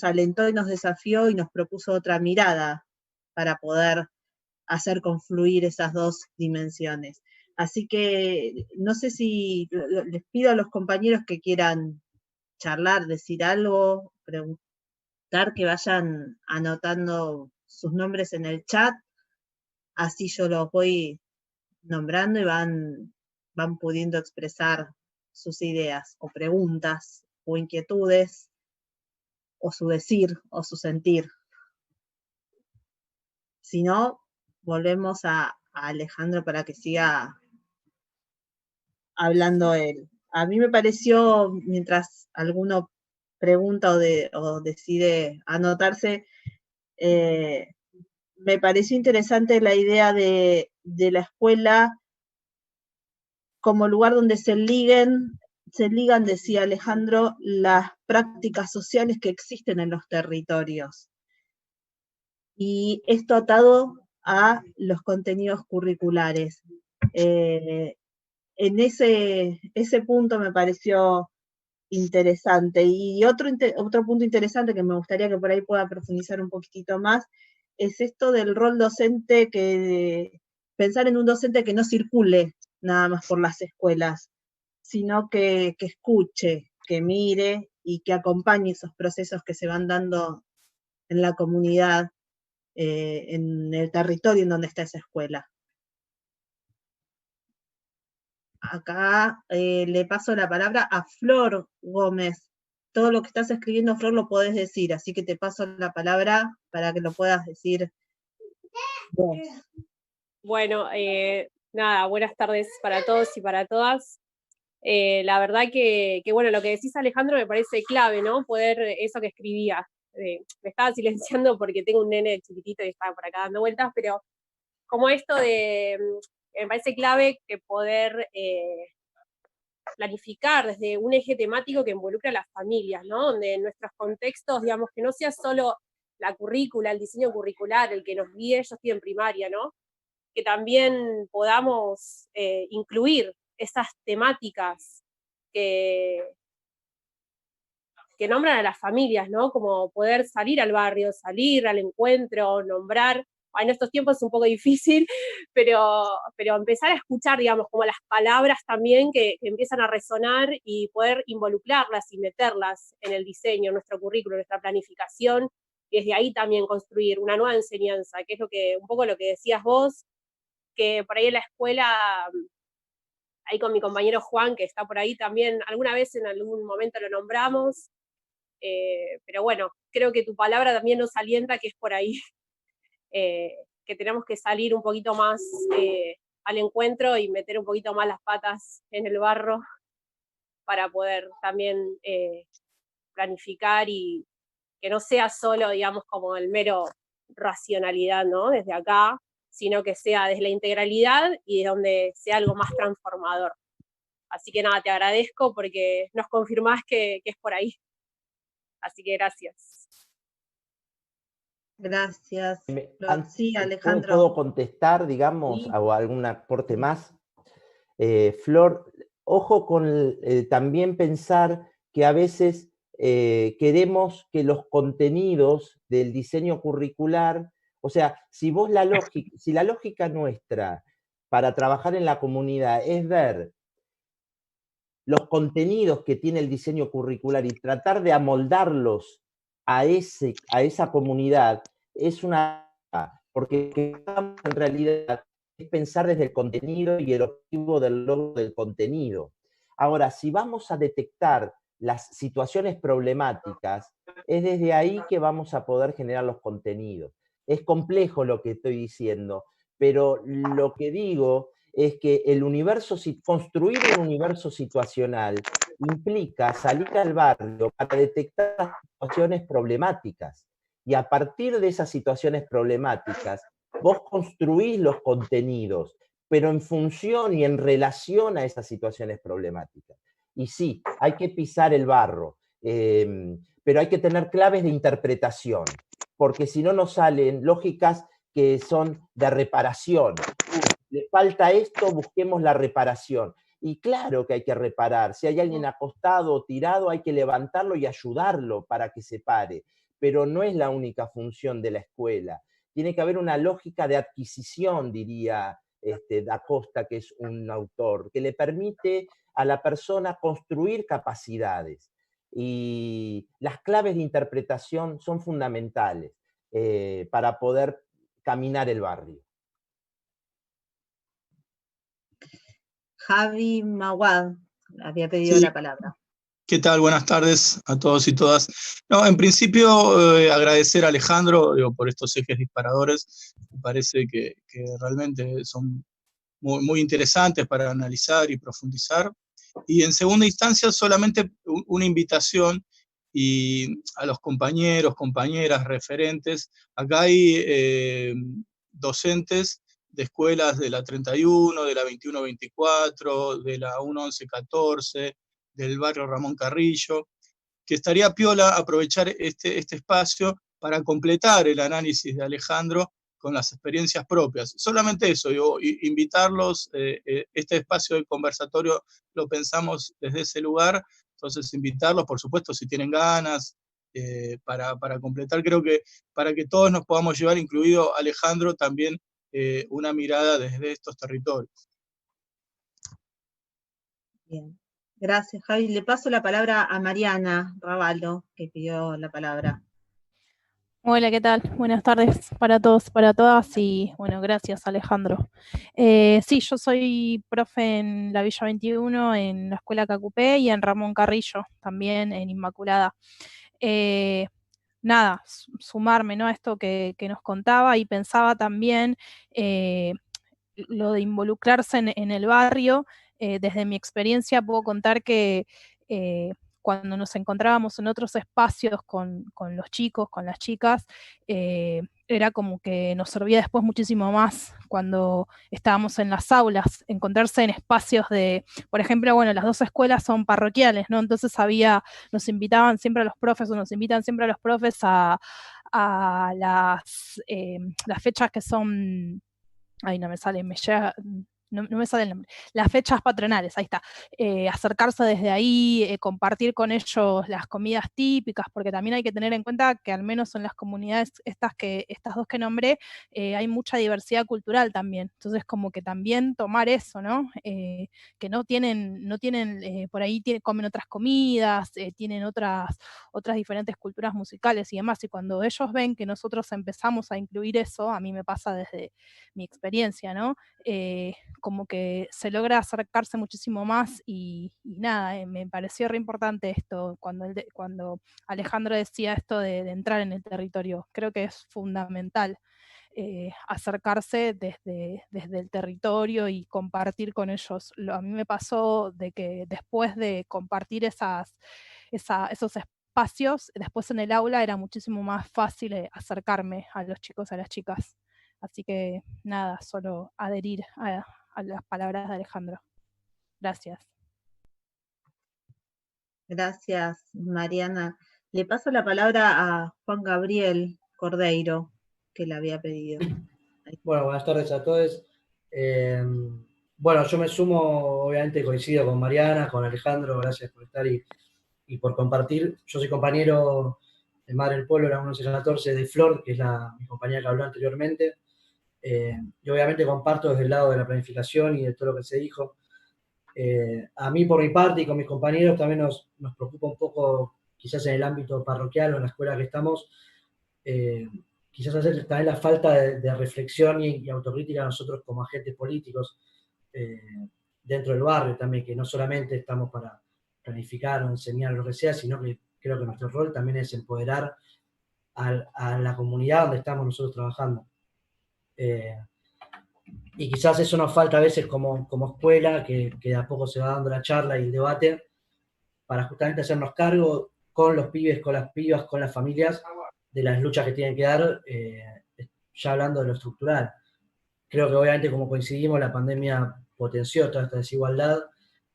alentó y nos desafió y nos propuso otra mirada para poder hacer confluir esas dos dimensiones. Así que no sé si les pido a los compañeros que quieran charlar, decir algo, preguntar, que vayan anotando sus nombres en el chat, así yo los voy nombrando y van pudiendo expresar sus ideas o preguntas o inquietudes. o su decir, o su sentir. Si no, volvemos a Alejandro para que siga hablando él. A mí me pareció, mientras alguno pregunta o decide anotarse, me pareció interesante la idea de la escuela como lugar donde se ligan, decía Alejandro, las prácticas sociales que existen en los territorios. Y esto atado a los contenidos curriculares. En ese punto me pareció interesante. Y otro punto interesante que me gustaría que por ahí pueda profundizar un poquitito más, es esto del rol docente, pensar en un docente que no circule nada más por las escuelas, sino que escuche, que mire y que acompañe esos procesos que se van dando en la comunidad, en el territorio en donde está esa escuela. Acá le paso la palabra a Flor Gómez. Todo lo que estás escribiendo, Flor, lo podés decir, así que te paso la palabra para que lo puedas decir vos. Bueno, nada, buenas tardes para todos y para todas. La verdad que, bueno, lo que decís, Alejandro, me parece clave, ¿no? Poder, eso que escribía. Me estaba silenciando porque tengo un nene chiquitito y estaba por acá dando vueltas, pero como esto de, me parece clave que poder planificar desde un eje temático que involucre a las familias, ¿no? Donde en nuestros contextos, digamos, que no sea solo la currícula, el diseño curricular, el que nos guíe, yo estoy en primaria, ¿no? Que también podamos incluir esas temáticas que nombran a las familias, ¿no? Como poder salir al barrio, salir al encuentro, nombrar. En estos tiempos es un poco difícil, pero empezar a escuchar, digamos, como las palabras también que empiezan a resonar y poder involucrarlas y meterlas en el diseño, en nuestro currículo, en nuestra planificación, y desde ahí también construir una nueva enseñanza, que es un poco lo que decías vos, que por ahí en la escuela, ahí con mi compañero Juan, que está por ahí también, alguna vez en algún momento lo nombramos, pero bueno, creo que tu palabra también nos alienta que es por ahí, que tenemos que salir un poquito más al encuentro y meter un poquito más las patas en el barro para poder también planificar y que no sea solo, digamos, como el mero racionalidad, ¿no? Desde acá, sino que sea desde la integralidad y de donde sea algo más transformador. Así que nada, te agradezco porque nos confirmás que es por ahí. Así que gracias. Gracias. Sí, Alejandro. ¿Puedo contestar, digamos, Sí. o algún aporte más? Flor, ojo con también pensar que a veces queremos que los contenidos del diseño curricular, o sea, si la lógica nuestra para trabajar en la comunidad es ver los contenidos que tiene el diseño curricular y tratar de amoldarlos a esa comunidad, es porque en realidad es pensar desde el contenido y el objetivo del logro del contenido. Ahora, si vamos a detectar las situaciones problemáticas, es desde ahí que vamos a poder generar los contenidos. Es complejo lo que estoy diciendo, pero lo que digo es que construir un universo situacional implica salir al barrio para detectar las situaciones problemáticas. Y a partir de esas situaciones problemáticas, vos construís los contenidos, pero en función y en relación a esas situaciones problemáticas. Y sí, hay que pisar el barro, pero hay que tener claves de interpretación, porque si no nos salen lógicas que son de reparación. Le falta esto, busquemos la reparación. Y claro que hay que reparar. Si hay alguien acostado o tirado, hay que levantarlo y ayudarlo para que se pare. Pero no es la única función de la escuela. Tiene que haber una lógica de adquisición, diría Da Costa, que es un autor, que le permite a la persona construir capacidades. Y las claves de interpretación son fundamentales para poder caminar el barrio. Javi Mawad había pedido la palabra. ¿Qué tal? Buenas tardes a todos y todas. No, en principio, agradecer a Alejandro, digo, por estos ejes disparadores. Me parece que realmente son muy, muy interesantes para analizar y profundizar. Y en segunda instancia, solamente una invitación y a los compañeros, compañeras, referentes. Acá hay docentes de escuelas de la 31, de la 21-24, de la 1-11-14, del barrio Ramón Carrillo, que estaría piola aprovechar este espacio para completar el análisis de Alejandro con las experiencias propias. Solamente eso, digo, invitarlos, este espacio de conversatorio lo pensamos desde ese lugar, entonces invitarlos, por supuesto, si tienen ganas, para completar, creo que para que todos nos podamos llevar, incluido Alejandro, también una mirada desde estos territorios. Bien, gracias Javi. Le paso la palabra a Mariana Ravallo, que pidió la palabra. Hola, ¿qué tal? Buenas tardes para todos, para todas y bueno, gracias Alejandro. Sí, yo soy profe en la Villa 21, en la Escuela Cacupé y en Ramón Carrillo, también en Inmaculada. Nada, sumarme, ¿no?, a esto que nos contaba, y pensaba también lo de involucrarse en el barrio. Desde mi experiencia puedo contar que cuando nos encontrábamos en otros espacios con los chicos, con las chicas, era como que nos servía después muchísimo más cuando estábamos en las aulas, encontrarse en espacios de, por ejemplo, bueno, las dos escuelas son parroquiales, ¿no? Entonces nos invitaban siempre a los profes, o nos invitan siempre a los profes a las fechas que son, ay, no me sale, no me sale el nombre, las fechas patronales, ahí está, acercarse desde ahí, compartir con ellos las comidas típicas, porque también hay que tener en cuenta que al menos en las comunidades estas dos que nombré, hay mucha diversidad cultural también, entonces como que también tomar eso, ¿no? Que no tienen por ahí comen otras comidas, tienen otras diferentes culturas musicales y demás, y cuando ellos ven que nosotros empezamos a incluir eso, a mí me pasa desde mi experiencia, ¿no? Como que se logra acercarse muchísimo más y nada, me pareció re importante esto, cuando Alejandro decía esto de entrar en el territorio, creo que es fundamental acercarse desde el territorio y compartir con ellos. A mí me pasó de que después de compartir esos espacios, después en el aula era muchísimo más fácil acercarme a los chicos, a las chicas. Así que nada, solo adherir a las palabras de Alejandro. Gracias. Gracias, Mariana. Le paso la palabra a Juan Gabriel Cordeiro, que la había pedido. Bueno, buenas tardes a todos. Bueno, yo me sumo, obviamente coincido con Mariana, con Alejandro, gracias por estar y por compartir. Yo soy compañero de Madre del Pueblo, la 1114 de Flor, que es mi compañera que habló anteriormente. Y obviamente comparto desde el lado de la planificación y de todo lo que se dijo. A mí, por mi parte, y con mis compañeros, también nos preocupa un poco, quizás en el ámbito parroquial o en la escuela que estamos, quizás hacer también la falta de reflexión y autocrítica a nosotros como agentes políticos dentro del barrio también, que no solamente estamos para planificar o enseñar lo que sea, sino que creo que nuestro rol también es empoderar a la comunidad donde estamos nosotros trabajando. Y quizás eso nos falta a veces como escuela, que de a poco se va dando la charla y el debate, para justamente hacernos cargo con los pibes, con las pibas, con las familias, de las luchas que tienen que dar, ya hablando de lo estructural. Creo que obviamente, como coincidimos, la pandemia potenció toda esta desigualdad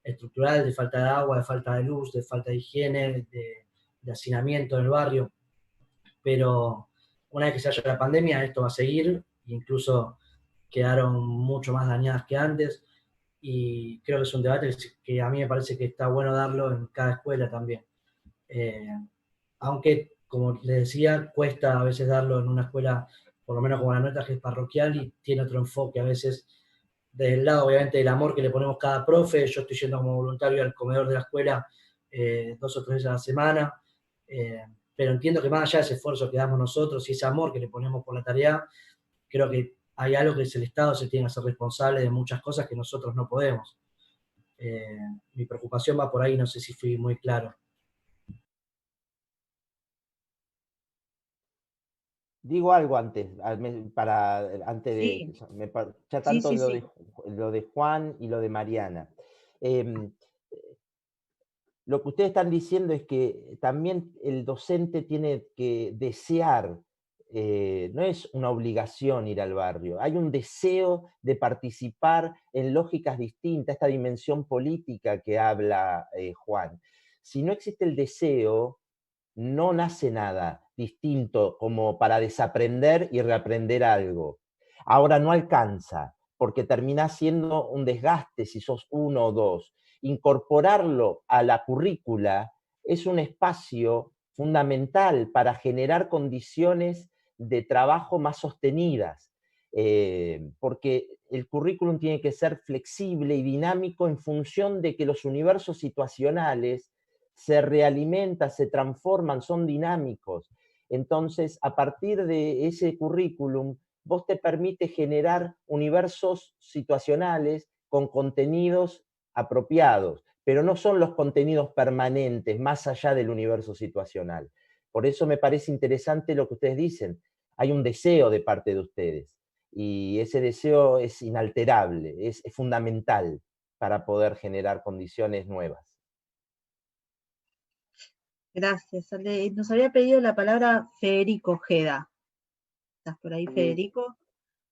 estructural de falta de agua, de falta de luz, de falta de higiene, de hacinamiento en el barrio. Pero una vez que se haya la pandemia, esto va a seguir, incluso quedaron mucho más dañadas que antes, y creo que es un debate que a mí me parece que está bueno darlo en cada escuela también. Aunque, como les decía, cuesta a veces darlo en una escuela, por lo menos como la nuestra, que es parroquial y tiene otro enfoque a veces, desde el lado obviamente del amor que le ponemos cada profe. Yo estoy yendo como voluntario al comedor de la escuela 2 o 3 veces a la semana, pero entiendo que más allá de ese esfuerzo que damos nosotros y ese amor que le ponemos por la tarea, creo que hay algo que es el Estado se tiene que hacer responsable de muchas cosas que nosotros no podemos. Mi preocupación va por ahí, no sé si fui muy claro. Digo algo antes, antes de... Sí. Ya tanto Sí. lo de Juan y lo de Mariana. Lo que ustedes están diciendo es que también el docente tiene que desear, no es una obligación ir al barrio, hay un deseo de participar en lógicas distintas, esta dimensión política que habla Juan. Si no existe el deseo, no nace nada distinto como para desaprender y reaprender algo. Ahora no alcanza, porque termina siendo un desgaste si sos uno o dos. Incorporarlo a la currícula es un espacio fundamental para generar condiciones de trabajo más sostenidas, porque el currículum tiene que ser flexible y dinámico en función de que los universos situacionales se realimentan, se transforman, son dinámicos. Entonces, a partir de ese currículum, vos te permite generar universos situacionales con contenidos apropiados, pero no son los contenidos permanentes, más allá del universo situacional. Por eso me parece interesante lo que ustedes dicen. Hay un deseo de parte de ustedes, y ese deseo es inalterable, es fundamental para poder generar condiciones nuevas. Gracias, Ale. Nos había pedido la palabra Federico Ojeda. ¿Estás por ahí, Federico?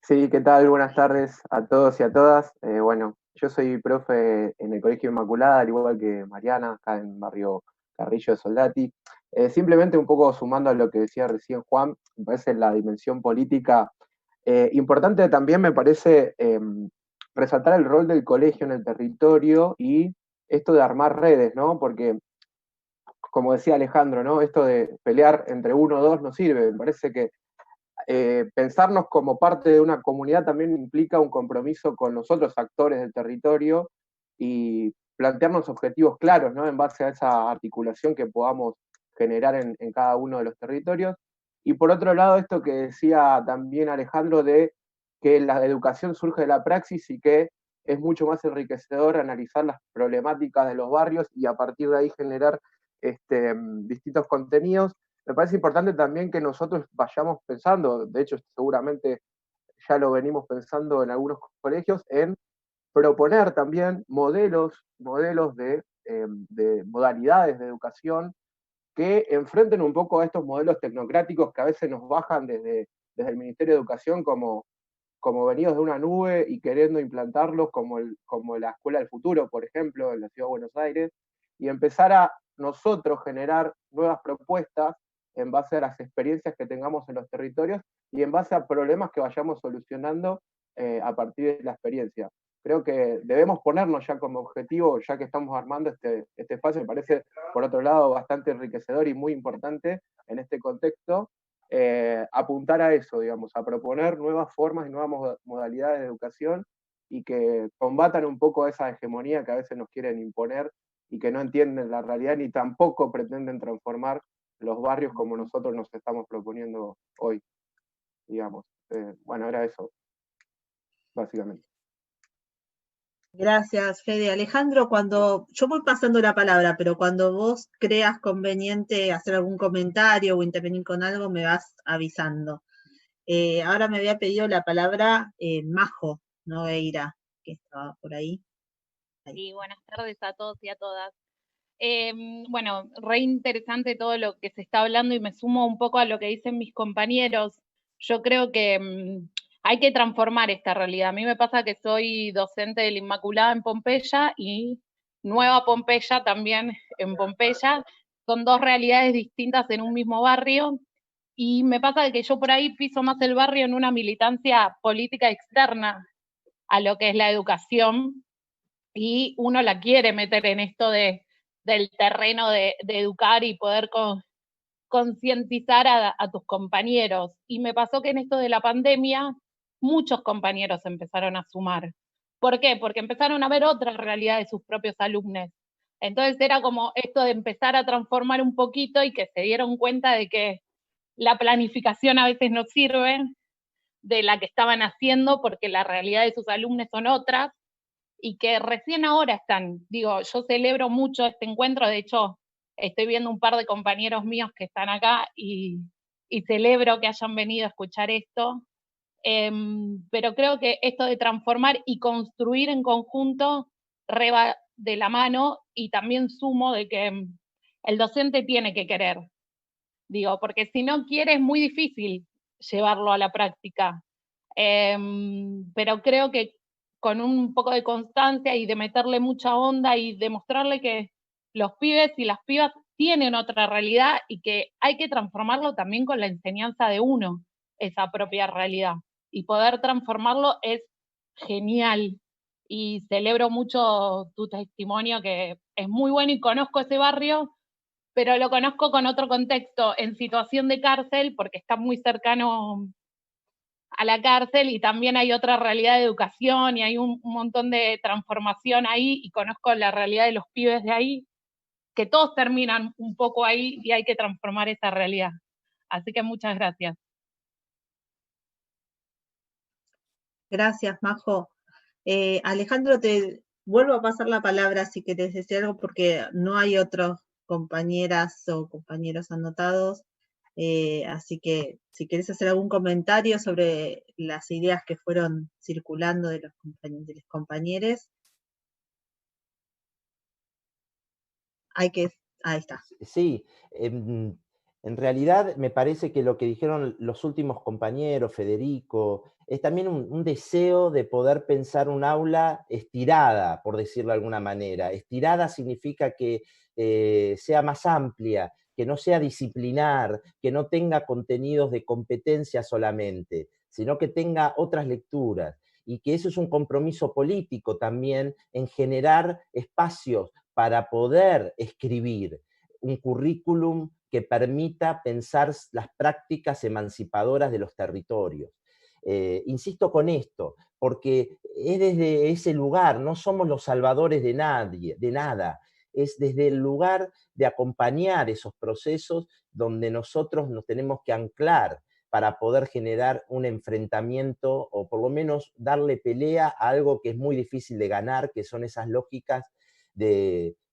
Sí, ¿qué tal? Buenas tardes a todos y a todas. Bueno, yo soy profe en el Colegio Inmaculada, al igual que Mariana, acá en barrio Carrillo de Soldati. Simplemente un poco sumando a lo que decía recién Juan, me parece la dimensión política importante también, me parece resaltar el rol del colegio en el territorio y esto de armar redes, ¿no? Porque como decía Alejandro, ¿no? Esto de pelear entre uno o dos no sirve. Me parece que pensarnos como parte de una comunidad también implica un compromiso con los otros actores del territorio y plantearnos objetivos claros, ¿no? En base a esa articulación que podamos generar en cada uno de los territorios. Y por otro lado, esto que decía también Alejandro de que la educación surge de la praxis y que es mucho más enriquecedor analizar las problemáticas de los barrios y a partir de ahí generar distintos contenidos. Me parece importante también que nosotros vayamos pensando, de hecho seguramente ya lo venimos pensando en algunos colegios, en proponer también modelos de modalidades de educación que enfrenten un poco a estos modelos tecnocráticos que a veces nos bajan desde el Ministerio de Educación como venidos de una nube y queriendo implantarlos como la Escuela del Futuro, por ejemplo, en la Ciudad de Buenos Aires, y empezar a nosotros generar nuevas propuestas en base a las experiencias que tengamos en los territorios y en base a problemas que vayamos solucionando a partir de la experiencia. Creo que debemos ponernos ya como objetivo, ya que estamos armando este espacio, me parece, por otro lado, bastante enriquecedor y muy importante en este contexto, apuntar a eso, digamos, a proponer nuevas formas y nuevas modalidades de educación y que combatan un poco esa hegemonía que a veces nos quieren imponer y que no entienden la realidad ni tampoco pretenden transformar los barrios como nosotros nos estamos proponiendo hoy, digamos. Bueno, era eso, básicamente. Gracias, Fede. Alejandro, cuando yo voy pasando la palabra, pero cuando vos creas conveniente hacer algún comentario o intervenir con algo, me vas avisando. Ahora me había pedido la palabra Majo Nogueira, que estaba por ahí. Sí, buenas tardes a todos y a todas. Bueno, re interesante todo lo que se está hablando y me sumo un poco a lo que dicen mis compañeros. Yo creo que hay que transformar esta realidad. A mí me pasa que soy docente de la Inmaculada en Pompeya y Nueva Pompeya también en Pompeya. Son dos realidades distintas en un mismo barrio y me pasa que yo por ahí piso más el barrio en una militancia política externa a lo que es la educación y uno la quiere meter en esto del terreno de educar y poder concientizar a tus compañeros. Y me pasó que en esto de la pandemia muchos compañeros empezaron a sumar. ¿Por qué? Porque empezaron a ver otra realidad de sus propios alumnos. Entonces era como esto de empezar a transformar un poquito y que se dieron cuenta de que la planificación a veces no sirve de la que estaban haciendo porque la realidad de sus alumnos son otras y que recién ahora están, digo, yo celebro mucho este encuentro, de hecho estoy viendo un par de compañeros míos que están acá y y celebro que hayan venido a escuchar esto. Pero creo que esto de transformar y construir en conjunto reba de la mano, y también sumo de que el docente tiene que querer, digo, porque si no quiere es muy difícil llevarlo a la práctica. Pero creo que con un poco de constancia y de meterle mucha onda y demostrarle que los pibes y las pibas tienen otra realidad y que hay que transformarlo también con la enseñanza de uno, esa propia realidad. Y poder transformarlo es genial. Y celebro mucho tu testimonio, que es muy bueno, y conozco ese barrio, pero lo conozco con otro contexto, en situación de cárcel, porque está muy cercano a la cárcel, y también hay otra realidad de educación y hay un montón de transformación ahí, y conozco la realidad de los pibes de ahí, que todos terminan un poco ahí y hay que transformar esa realidad. Así que muchas gracias. Gracias, Majo. Alejandro, te vuelvo a pasar la palabra si querés decir algo, porque no hay otros compañeras o compañeros anotados. Así que si querés hacer algún comentario sobre las ideas que fueron circulando de los compañeros. Ahí está. Sí, en realidad me parece que lo que dijeron los últimos compañeros, Federico, es también un deseo de poder pensar un aula estirada, por decirlo de alguna manera. Estirada significa que sea más amplia, que no sea disciplinar, que no tenga contenidos de competencia solamente, sino que tenga otras lecturas. Y que eso es un compromiso político también en generar espacios para poder escribir un currículum que permita pensar las prácticas emancipadoras de los territorios. Insisto con esto, porque es desde ese lugar, no somos los salvadores de nadie, de nada, es desde el lugar de acompañar esos procesos donde nosotros nos tenemos que anclar para poder generar un enfrentamiento, o por lo menos darle pelea a algo que es muy difícil de ganar, que son esas lógicas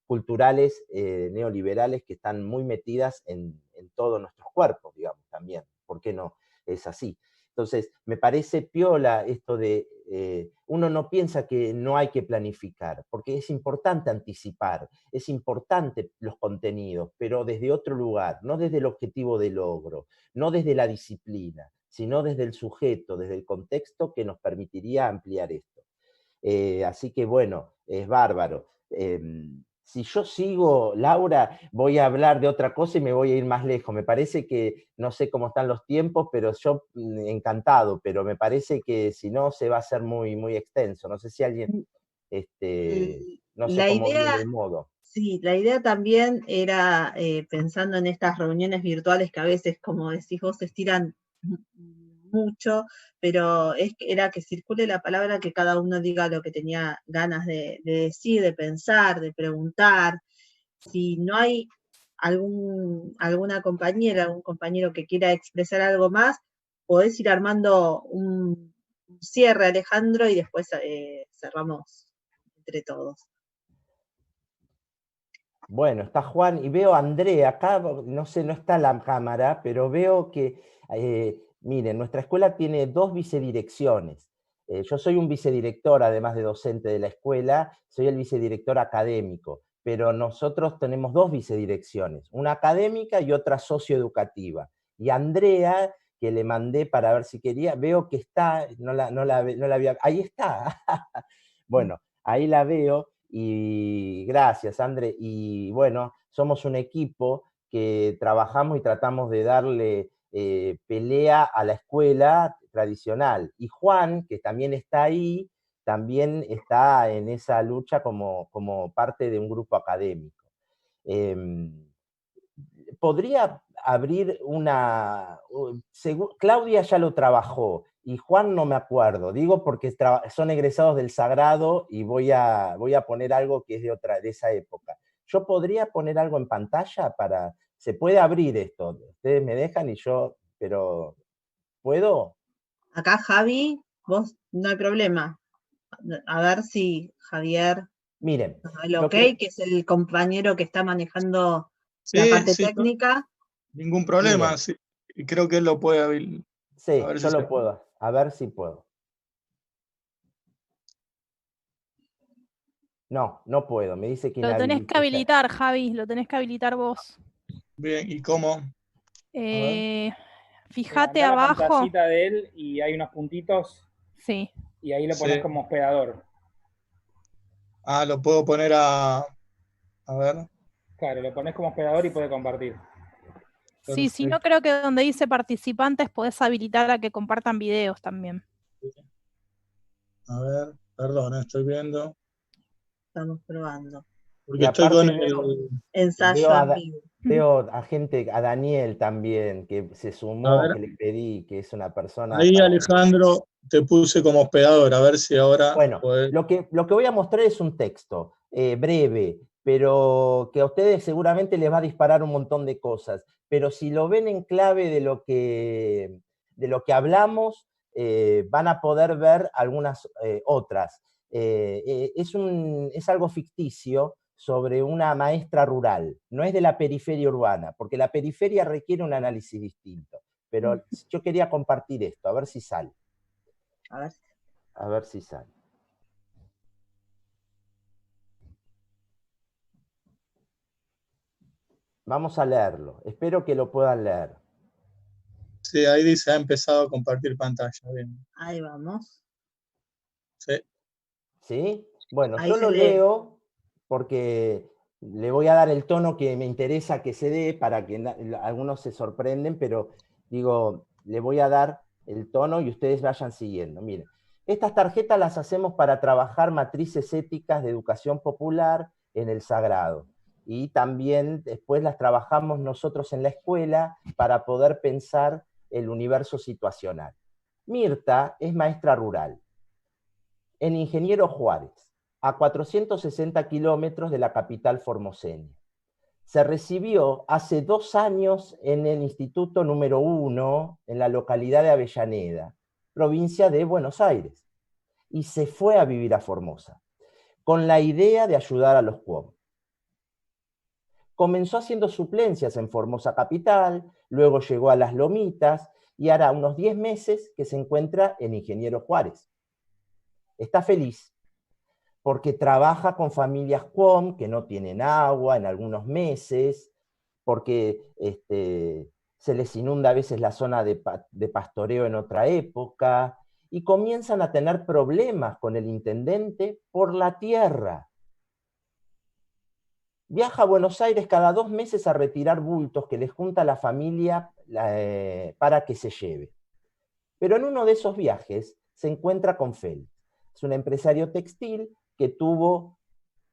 culturales neoliberales que están muy metidas en todos nuestros cuerpos, digamos, también. ¿Por qué no es así? Entonces, me parece piola esto de, uno no piensa que no hay que planificar, porque es importante anticipar, es importante los contenidos, pero desde otro lugar, no desde el objetivo de logro, no desde la disciplina, sino desde el sujeto, desde el contexto que nos permitiría ampliar esto. Así que bueno, es bárbaro. Si yo sigo, Laura, voy a hablar de otra cosa y me voy a ir más lejos. Me parece que, no sé cómo están los tiempos, pero yo encantado, pero me parece que si no se va a hacer muy, muy extenso. No sé si alguien, no sé cómo viene el modo. Sí, la idea también era, pensando en estas reuniones virtuales que a veces, como decís vos, se estiran mucho, pero era que circule la palabra, que cada uno diga lo que tenía ganas de decir, de pensar, de preguntar. Si no hay alguna compañera, algún compañero que quiera expresar algo más, podés ir armando un cierre, Alejandro, y después cerramos entre todos. Bueno, está Juan y veo a Andrea acá, no sé, no está la cámara, pero veo que, miren, nuestra escuela tiene 2 vicedirecciones. Yo soy un vicedirector, además de docente de la escuela, soy el vicedirector académico, pero nosotros tenemos 2 vicedirecciones, una académica y otra socioeducativa. Y Andrea, que le mandé para ver si quería, veo que está, no la había, ahí está. Bueno, ahí la veo. Y gracias, André. Y bueno, somos un equipo que trabajamos y tratamos de darle pelea a la escuela tradicional. Y Juan, que también está ahí, también está en esa lucha como parte de un grupo académico. Podría abrir Claudia ya lo trabajó, y Juan no me acuerdo, digo porque son egresados del Sagrado y voy a poner algo que es de esa época. ¿Yo podría poner algo en pantalla para... ¿Se puede abrir esto? Ustedes me dejan y yo... pero... ¿Puedo? Acá, Javi, vos no hay problema. A ver si Javier... Miren. que es el compañero que está manejando la parte técnica. Ningún problema, Miren, sí. creo que él lo puede habilitar. Sí, yo lo puedo. A ver si puedo. No, no puedo. Me dice que Lo tenés que habilitar, Javi, lo tenés que habilitar vos. Bien, ¿y cómo? Fíjate Andá a la abajo. pantallita de él y hay unos puntitos. Sí. Y ahí lo pones como hospedador. Ah, lo puedo poner a ver. Claro, lo pones como hospedador y puede compartir. Sí, si no, creo que donde dice participantes podés habilitar a que compartan videos también. A ver, perdón, estoy viendo. Estamos probando. Porque estoy con el ensayo en vivo. Veo a gente, a Daniel también, que se sumó, que le pedí, que es una persona... Ahí, Alejandro, te puse como hospedador, a ver si ahora... Bueno, lo que voy a mostrar es un texto breve, pero que a ustedes seguramente les va a disparar un montón de cosas. Pero si lo ven en clave de lo que hablamos, van a poder ver algunas otras. Es algo ficticio sobre una maestra rural, no es de la periferia urbana, porque la periferia requiere un análisis distinto. Pero yo quería compartir esto, a ver si sale. A ver si sale. Vamos a leerlo. Espero que lo puedan leer. Sí, ahí dice, ha empezado a compartir pantalla. Bien. Ahí vamos. Sí. ¿Sí? Bueno, Ahí yo se lo lee. leo porque le voy a dar el tono que me interesa que se dé para que algunos se sorprenden, pero digo, le voy a dar el tono y ustedes vayan siguiendo. Miren, estas tarjetas las hacemos para trabajar matrices éticas de educación popular en el sagrado. Y también después las trabajamos nosotros en la escuela para poder pensar el universo situacional. Mirta es maestra rural en Ingeniero Juárez, a 460 kilómetros de la capital formoseña. Se recibió hace 2 años en el Instituto número 1 en la localidad de Avellaneda, provincia de Buenos Aires, y se fue a vivir a Formosa, con la idea de ayudar a los QOM. Comenzó haciendo suplencias en Formosa capital, luego llegó a Las Lomitas y hará unos 10 meses que se encuentra en Ingeniero Juárez. Está feliz porque trabaja con familias QOM que no tienen agua en algunos meses, porque se les inunda a veces la zona de pastoreo en otra época, y comienzan a tener problemas con el intendente por la tierra. Viaja a Buenos Aires cada 2 meses a retirar bultos que les junta la familia para que se lleve. Pero en uno de esos viajes se encuentra con Félix. Es un empresario textil que tuvo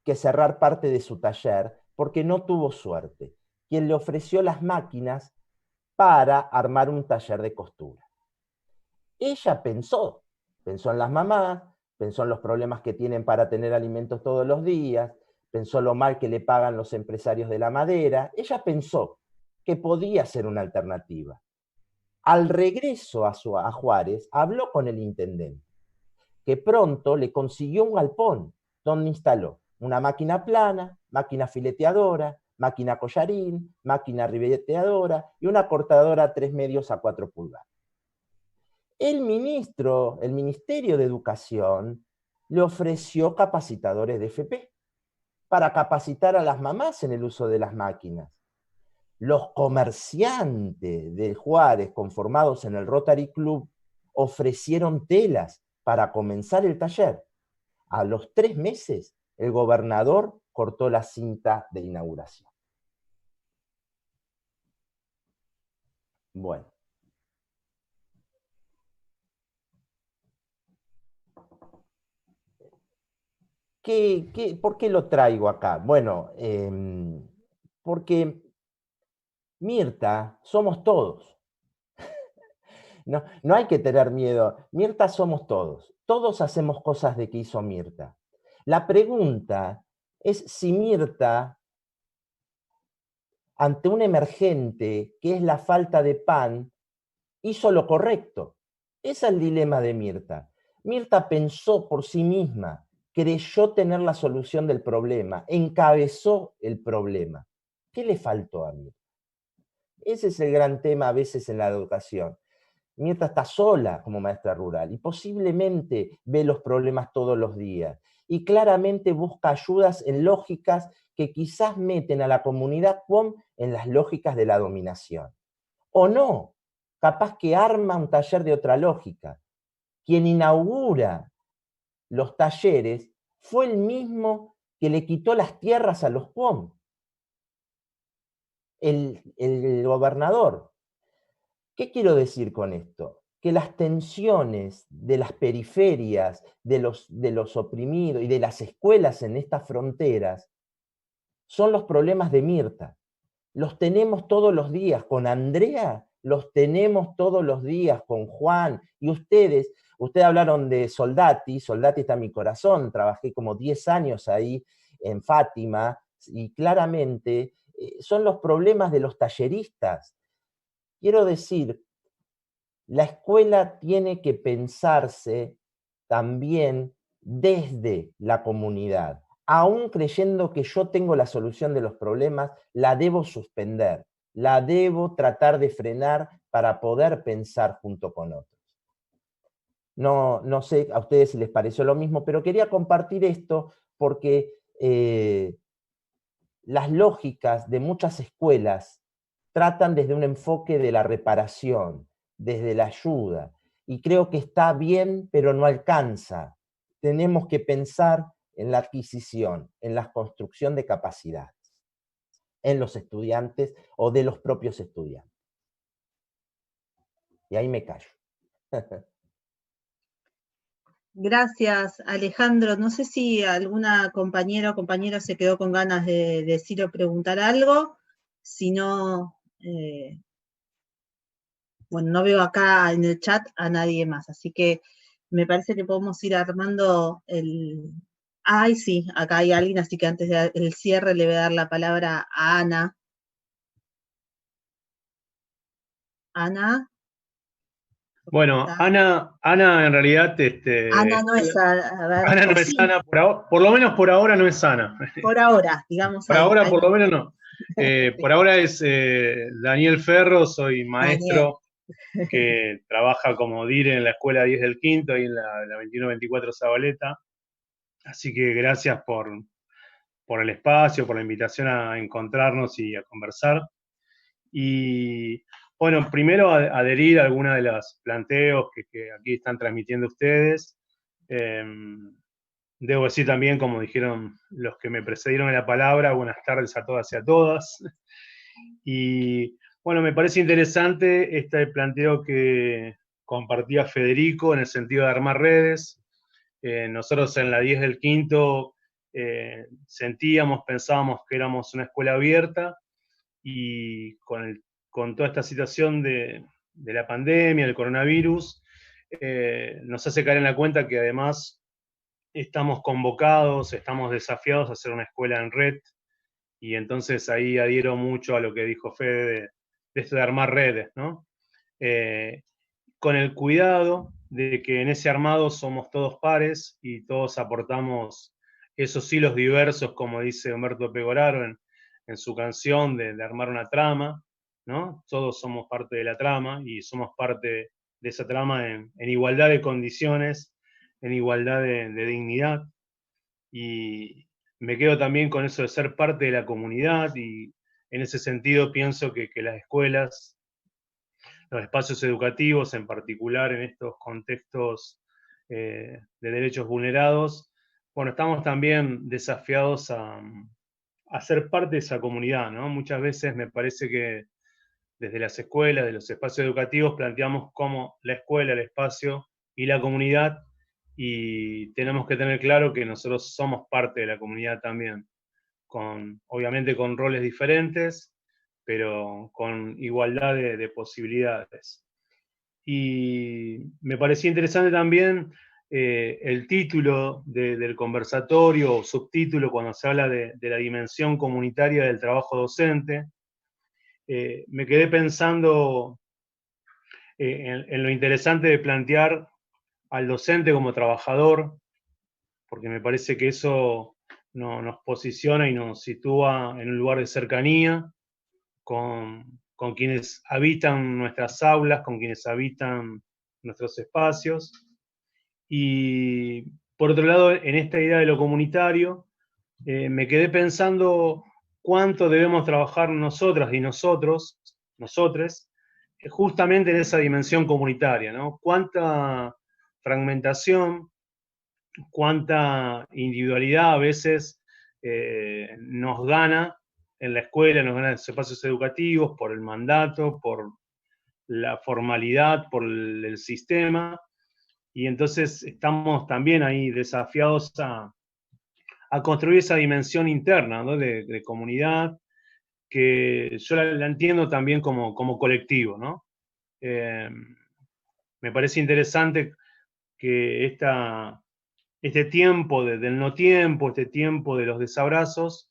que cerrar parte de su taller porque no tuvo suerte, quien le ofreció las máquinas para armar un taller de costura. Ella pensó en las mamás, pensó en los problemas que tienen para tener alimentos todos los días, pensó lo mal que le pagan los empresarios de la madera. Ella pensó que podía ser una alternativa. Al regreso a Juárez, habló con el intendente, que pronto le consiguió un galpón donde instaló una máquina plana, máquina fileteadora, máquina collarín, máquina ribeteadora y una cortadora 3 medios a 4 pulgadas. El Ministerio de Educación le ofreció capacitadores de FP para capacitar a las mamás en el uso de las máquinas. Los comerciantes de Juárez, conformados en el Rotary Club, ofrecieron telas para comenzar el taller. A los 3 meses, el gobernador cortó la cinta de inauguración. Bueno. ¿Por qué lo traigo acá? Bueno, porque Mirta somos todos. No hay que tener miedo. Mirta somos todos. Todos hacemos cosas de que hizo Mirta. La pregunta es si Mirta, ante un emergente que es la falta de pan, hizo lo correcto. Ese es el dilema de Mirta. Mirta pensó por sí misma, creyó tener la solución del problema, encabezó el problema. ¿Qué le faltó a Mirta? Ese es el gran tema a veces en la educación. Mirta está sola como maestra rural y posiblemente ve los problemas todos los días y claramente busca ayudas en lógicas que quizás meten a la comunidad POM en las lógicas de la dominación. O no, capaz que arma un taller de otra lógica. Quien inaugura los talleres fue el mismo que le quitó las tierras a los POM. El gobernador. ¿Qué quiero decir con esto? Que las tensiones de las periferias, de los oprimidos y de las escuelas en estas fronteras son los problemas de Mirta. Los tenemos todos los días con Andrea, los tenemos todos los días con Juan, y ustedes hablaron de Soldati, Soldati está en mi corazón, trabajé como 10 años ahí en Fátima, y claramente son los problemas de los talleristas. Quiero decir, la escuela tiene que pensarse también desde la comunidad. Aún creyendo que yo tengo la solución de los problemas, la debo suspender, la debo tratar de frenar para poder pensar junto con otros. No sé a ustedes si les pareció lo mismo, pero quería compartir esto porque las lógicas de muchas escuelas tratan desde un enfoque de la reparación, desde la ayuda, y creo que está bien, pero no alcanza. Tenemos que pensar en la adquisición, en la construcción de capacidades, en los estudiantes o de los propios estudiantes. Y ahí me callo. Gracias, Alejandro. No sé si alguna compañera o compañero se quedó con ganas de decir o preguntar algo. Si no, bueno, no veo acá en el chat a nadie más, así que me parece que podemos ir armando el... Ay, sí, acá hay alguien, así que antes del cierre le voy a dar la palabra a Ana. Ana. Bueno, Ana en realidad... Ana no es, a ver, Ana no es sí. Ana, por lo menos por ahora no es Ana. Por ahora, digamos. Por ahí, ahora, ahí. por lo menos no. Por ahora es Daniel Ferro, soy maestro que trabaja como dire en la escuela 10 del Quinto, ahí en la 21-24 Zabaleta. Así que gracias por el espacio, por la invitación a encontrarnos y a conversar. Y bueno, primero adherir a alguna de los planteos que aquí están transmitiendo ustedes. Debo decir también, como dijeron los que me precedieron en la palabra, buenas tardes a todas y a todas. Y bueno, me parece interesante este planteo que compartía Federico en el sentido de armar redes. Nosotros en la 10 del Quinto sentíamos, pensábamos que éramos una escuela abierta, y con toda esta situación de la pandemia, del coronavirus, nos hace caer en la cuenta que además estamos convocados, estamos desafiados a hacer una escuela en red, y entonces ahí adhiero mucho a lo que dijo Fede de esto de armar redes, ¿no? Con el cuidado de que en ese armado somos todos pares y todos aportamos esos hilos diversos, como dice Humberto Pegoraro en su canción de armar una trama, ¿no? Todos somos parte de la trama y somos parte de esa trama en igualdad de condiciones, en igualdad de dignidad. Y me quedo también con eso de ser parte de la comunidad, y en ese sentido pienso que las escuelas, los espacios educativos, en particular en estos contextos de derechos vulnerados, bueno, estamos también desafiados a ser parte de esa comunidad, ¿no? Muchas veces me parece que desde las escuelas, de los espacios educativos, planteamos cómo la escuela, el espacio y la comunidad, y tenemos que tener claro que nosotros somos parte de la comunidad también, obviamente con roles diferentes, pero con igualdad de posibilidades. Y me parecía interesante también el título del conversatorio, o subtítulo, cuando se habla de la dimensión comunitaria del trabajo docente. Me quedé pensando en lo interesante de plantear al docente como trabajador, porque me parece que eso nos posiciona y nos sitúa en un lugar de cercanía con con quienes habitan nuestras aulas, con quienes habitan nuestros espacios. Y por otro lado, en esta idea de lo comunitario, me quedé pensando cuánto debemos trabajar nosotras y nosotres, justamente en esa dimensión comunitaria, ¿no? Cuánta fragmentación, cuánta individualidad a veces nos gana en la escuela, nos gana en los espacios educativos, por el mandato, por la formalidad, por el sistema, y entonces estamos también ahí desafiados a construir esa dimensión interna, ¿no? de comunidad, que yo la entiendo también como colectivo, ¿no? Me parece interesante que este tiempo del no tiempo, este tiempo de los desabrazos,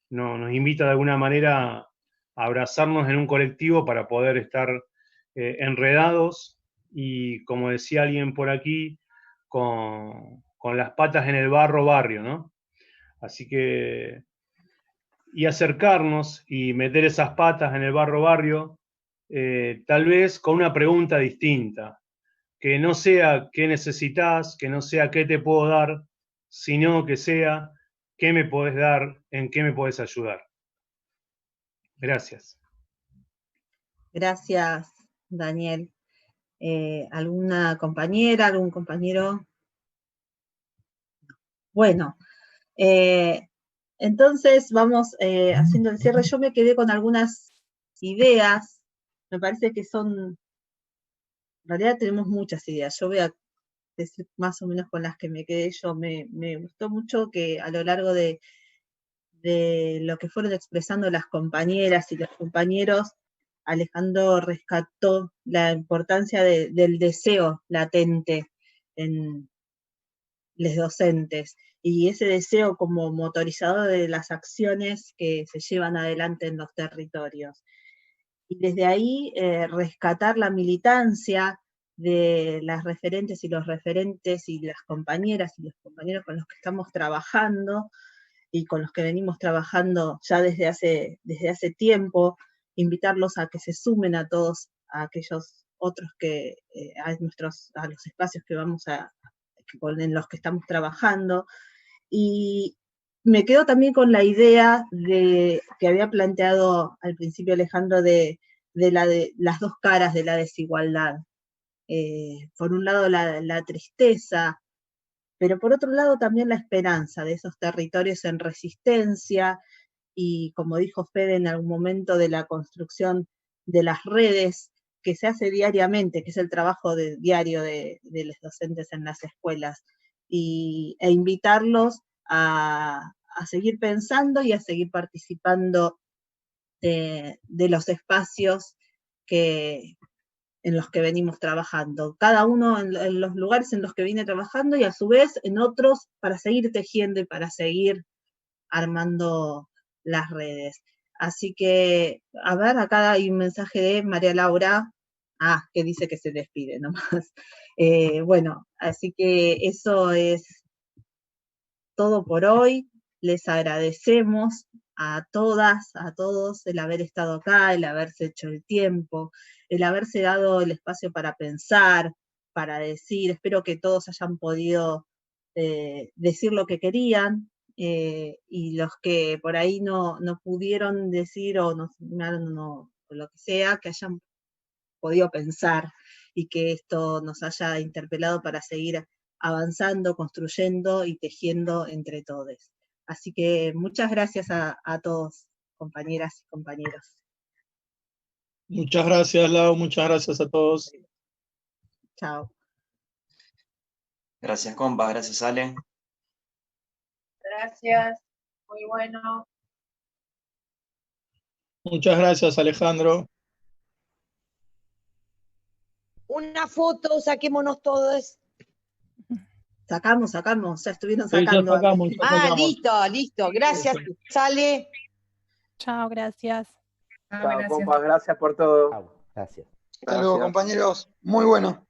nos invita de alguna manera a abrazarnos en un colectivo para poder estar enredados y, como decía alguien por aquí, con las patas en el barrio, ¿no? Así que, y acercarnos y meter esas patas en el barrio, tal vez con una pregunta distinta, que no sea qué necesitas, que no sea qué te puedo dar, sino que sea qué me podés dar, en qué me podés ayudar. Gracias. Gracias, Daniel. ¿Alguna compañera, algún compañero? Bueno, entonces vamos haciendo el cierre. Yo me quedé con algunas ideas, me parece que son, en realidad tenemos muchas ideas. Yo voy a decir más o menos con las que me quedé yo. Me gustó mucho que a lo largo de lo que fueron expresando las compañeras y los compañeros, Alejandro rescató la importancia del deseo latente en los docentes, y ese deseo como motorizador de las acciones que se llevan adelante en los territorios. Y desde ahí rescatar la militancia de las referentes y los referentes y las compañeras y los compañeros con los que estamos trabajando y con los que venimos trabajando ya desde hace tiempo, invitarlos a que se sumen a todos, a aquellos otros que, a los espacios que vamos en los que estamos trabajando. Y me quedo también con la idea que había planteado al principio Alejandro de las dos caras de la desigualdad. Por un lado la tristeza, pero por otro lado también la esperanza de esos territorios en resistencia, y como dijo Fede en algún momento, de la construcción de las redes que se hace diariamente, que es el trabajo diario de los docentes en las escuelas, e invitarlos a seguir pensando y a seguir participando de los espacios en los que venimos trabajando, cada uno en los lugares en los que viene trabajando, y a su vez en otros, para seguir tejiendo y para seguir armando las redes. Así que, a ver, acá hay un mensaje de María Laura, que dice que se despide nomás. Bueno, así que eso es todo por hoy. Les agradecemos a todas, a todos, el haber estado acá, el haberse hecho el tiempo, el haberse dado el espacio para pensar, para decir. Espero que todos hayan podido decir lo que querían, y los que por ahí no pudieron decir o no o lo que sea, que hayan podido pensar y que esto nos haya interpelado para seguir avanzando, construyendo y tejiendo entre todos. Así que muchas gracias a todos, compañeras y compañeros. Muchas gracias, Lau, muchas gracias a todos. Chao. Gracias, compa, gracias, Ale. Gracias, muy bueno. Muchas gracias, Alejandro. Una foto, saquémonos todos. Sacamos, ya estuvieron sacando. Ya sacamos. Listo. Gracias, Sale. Chao, gracias. Chao, compas, gracias por todo. Gracias. Hasta luego, compañeros. Muy bueno.